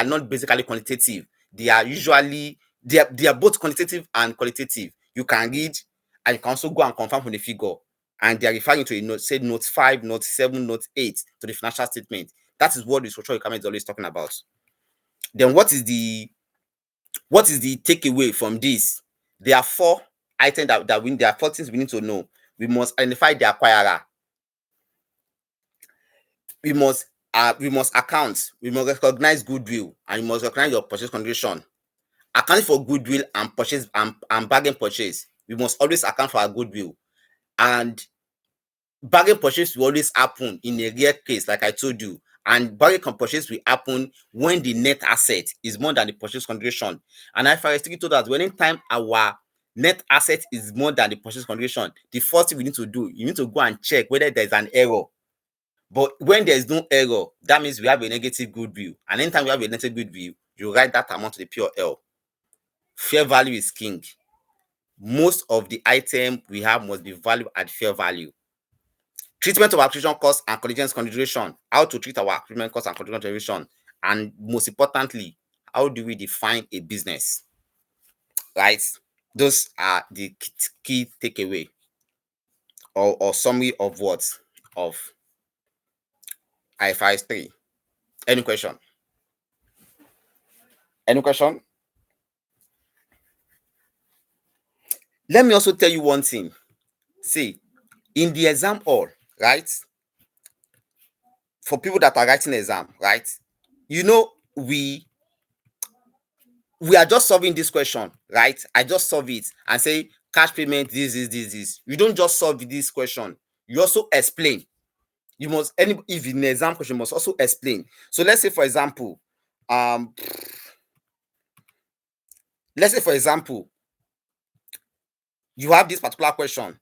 not basically quantitative. They are usually they are both quantitative and qualitative. You can read and you can also go and confirm from the figure. And they are referring to a note, say note 5, note 7, note 8 to the financial statement. That is what the structural requirement is always talking about. Then what is the takeaway from this? There are 4 items there are 4 things we need to know. We must identify the acquirer. We must account, we must recognize goodwill, and you must recognize your purchase condition. Accounting for goodwill and purchase and bargain purchase, we must always account for our goodwill. And bargain purchase will always happen in a rare case, like I told you. And bargain purchase will happen when the net asset is more than the purchase condition. And IFRS3 told us when in time our net asset is more than the purchase condition, the first thing we need to do, you need to go and check whether there's an error. But when there's no error, that means we have a negative goodwill. And anytime we have a negative goodwill, you write that amount to the P&L. Fair value is king. Most of the item we have must be valued at fair value. Treatment of acquisition costs and contingent consideration. How to treat our acquisition costs and contingent consideration. And most importantly, how do we define a business? Right? Those are the key takeaway. or summary of what? Of IFRS 3. Any question? Any question? Let me also tell you one thing. See, in the exam hall, right? For people that are writing exam, right? We are just solving this question, right? I just solve it and say cash payment, this. You don't just solve this question. You also explain. You must, if in the exam question, you must also explain. So let's say, for example, you have this particular question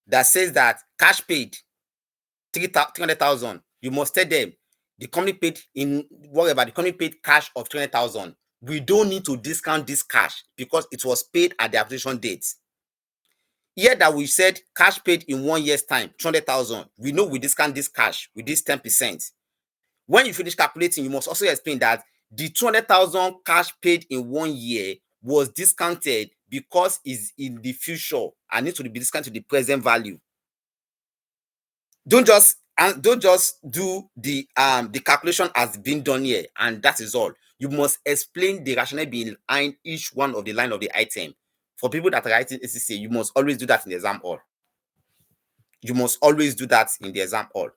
that says that cash paid 300,000. You must tell them the company paid in whatever, the company paid cash of 300,000. We don't need to discount this cash because it was paid at the application date. Here that we said cash paid in 1 year's time, 200,000. We know we discount this cash with this 10%. When you finish calculating, you must also explain that the 200,000 cash paid in 1 year was discounted because it's in the future and needs to be discounted to the present value. Don't just do the calculation as been done here and that is all. You must explain the rationale behind each one of the line of the item. For people that are writing ACCA, you must always do that in the exam hall. You must always do that in the exam hall.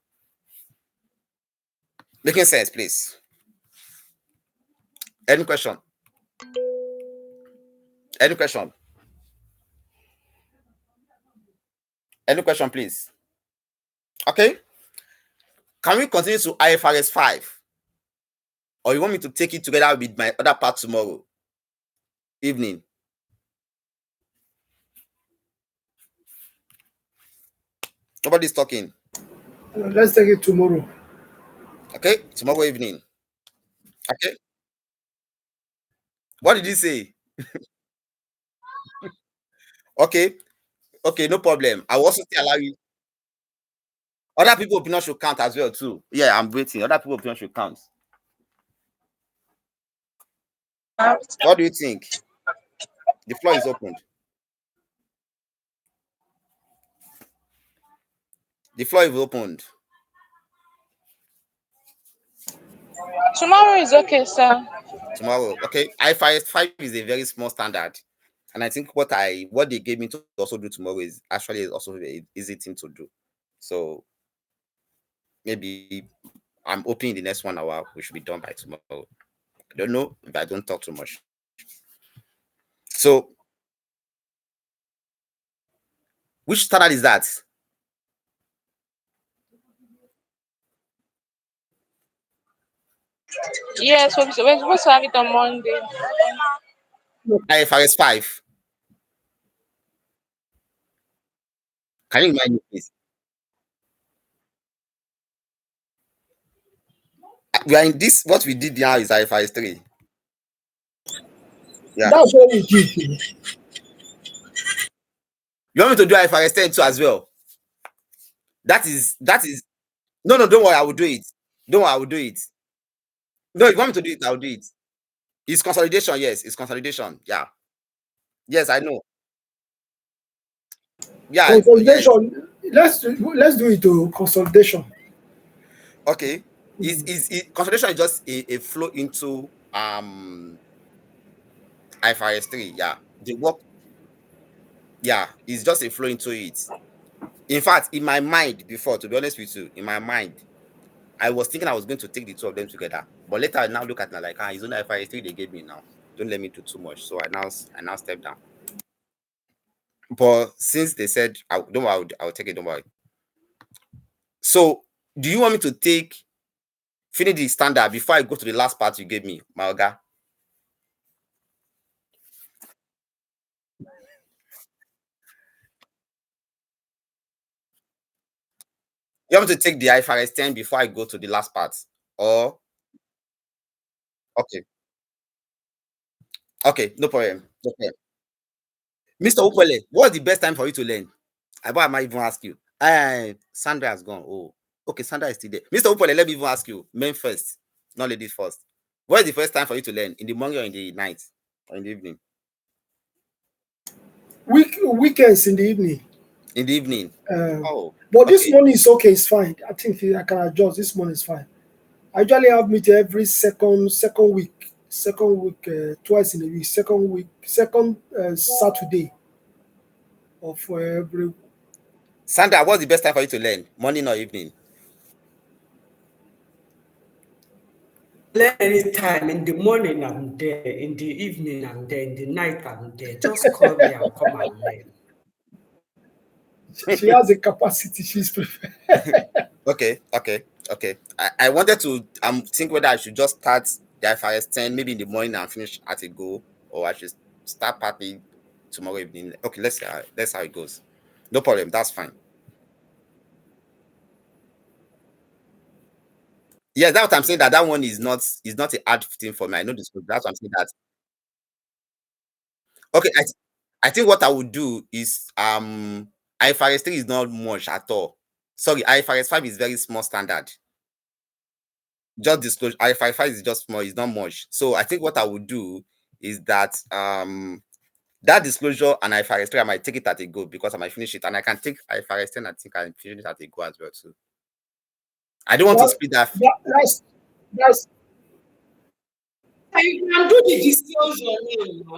Making sense, please? Any question? Any question? Any question, please? Okay. Can we continue to IFRS 5? Or you want me to take it together with my other part tomorrow evening? Nobody's talking. Let's take it tomorrow. Okay, tomorrow evening. Okay. What did he say? Okay, no problem. I will also still allow you. Other people's opinion should count as well too. Yeah, I'm waiting. Other people's opinion should count. What do you think? The floor is opened. The floor is opened. Tomorrow is okay, sir. Tomorrow, okay. IFRS 5 is a very small standard, and I think what they gave me to also do tomorrow is actually also an easy thing to do. So maybe I'm hoping in the next 1 hour we should be done by tomorrow. I don't know if I don't talk too much. So which standard is that? Yes, we're supposed to have it on Monday. IFRS 5. Can you remind me, please? We are in this. What we did now is IFRS 3. Yeah. That's what we did. You want me to do IFRS 10 too as well? That is. No, don't worry. I will do it. Don't worry. I will do it. No, if you want me to do it, I'll do it. It's consolidation. Yes, it's consolidation. Yeah. Yes, I know. Yeah. Consolidation. Let's do it to consolidation. Okay. Consolidation is just a flow into IFRS 3. Yeah. The work. Yeah, it's just a flow into it. In fact, in my mind before, to be honest with you, in my mind, I was thinking I was going to take the two of them together. But later I now look at it like, it's only IFRS 3 they gave me now. Don't let me do too much. So I now step down. But since they said, don't worry, I'll take it, don't worry. So do you want me to finish the standard before I go to the last part you gave me, Maoga? You want me to take the IFRS 10 before I go to the last part? Or okay, no problem. No problem. Mr. Upele, what's the best time for you to learn? I might even ask you. Sandra has gone. Oh, okay, Sandra is still there. Mr. Upele, let me even ask you. Men first, not ladies first. What is the first time for you to learn? In the morning or in the night? Or in the evening? Weekends in the evening. In the evening. Um, Oh, but this okay. morning is okay, it's fine. I think I can adjust. This morning is fine. I usually have meeting every second week, twice in a week, second Saturday of every. Sandra, what's the best time for you to learn? Morning or evening? Learn anytime. In the morning, I'm there. In the evening, I'm there. In the night, I'm there. Just call me, I'll come and learn. She has a capacity. She's prepared. Okay. I wanted to think whether I should just start the IFRS 10 maybe in the morning and finish at a go, or I should start partly tomorrow evening. Okay, let's see how it goes. No problem, that's fine. Yeah, that's what I'm saying. That one is not a hard thing for me. I know this. That's what I'm saying. That okay. I think what I would do is IFRS 3 is not much at all. Sorry, IFRS 5 is very small standard. Just disclosure, IFRS 5 is just small, it's not much. So I think what I would do is that that disclosure and IFRS 3, I might take it at a go because I might finish it, and I can take IFRS 10. I think I can finish it at a go as well too. I don't want to That, speed that. that's You can do the disclosure now.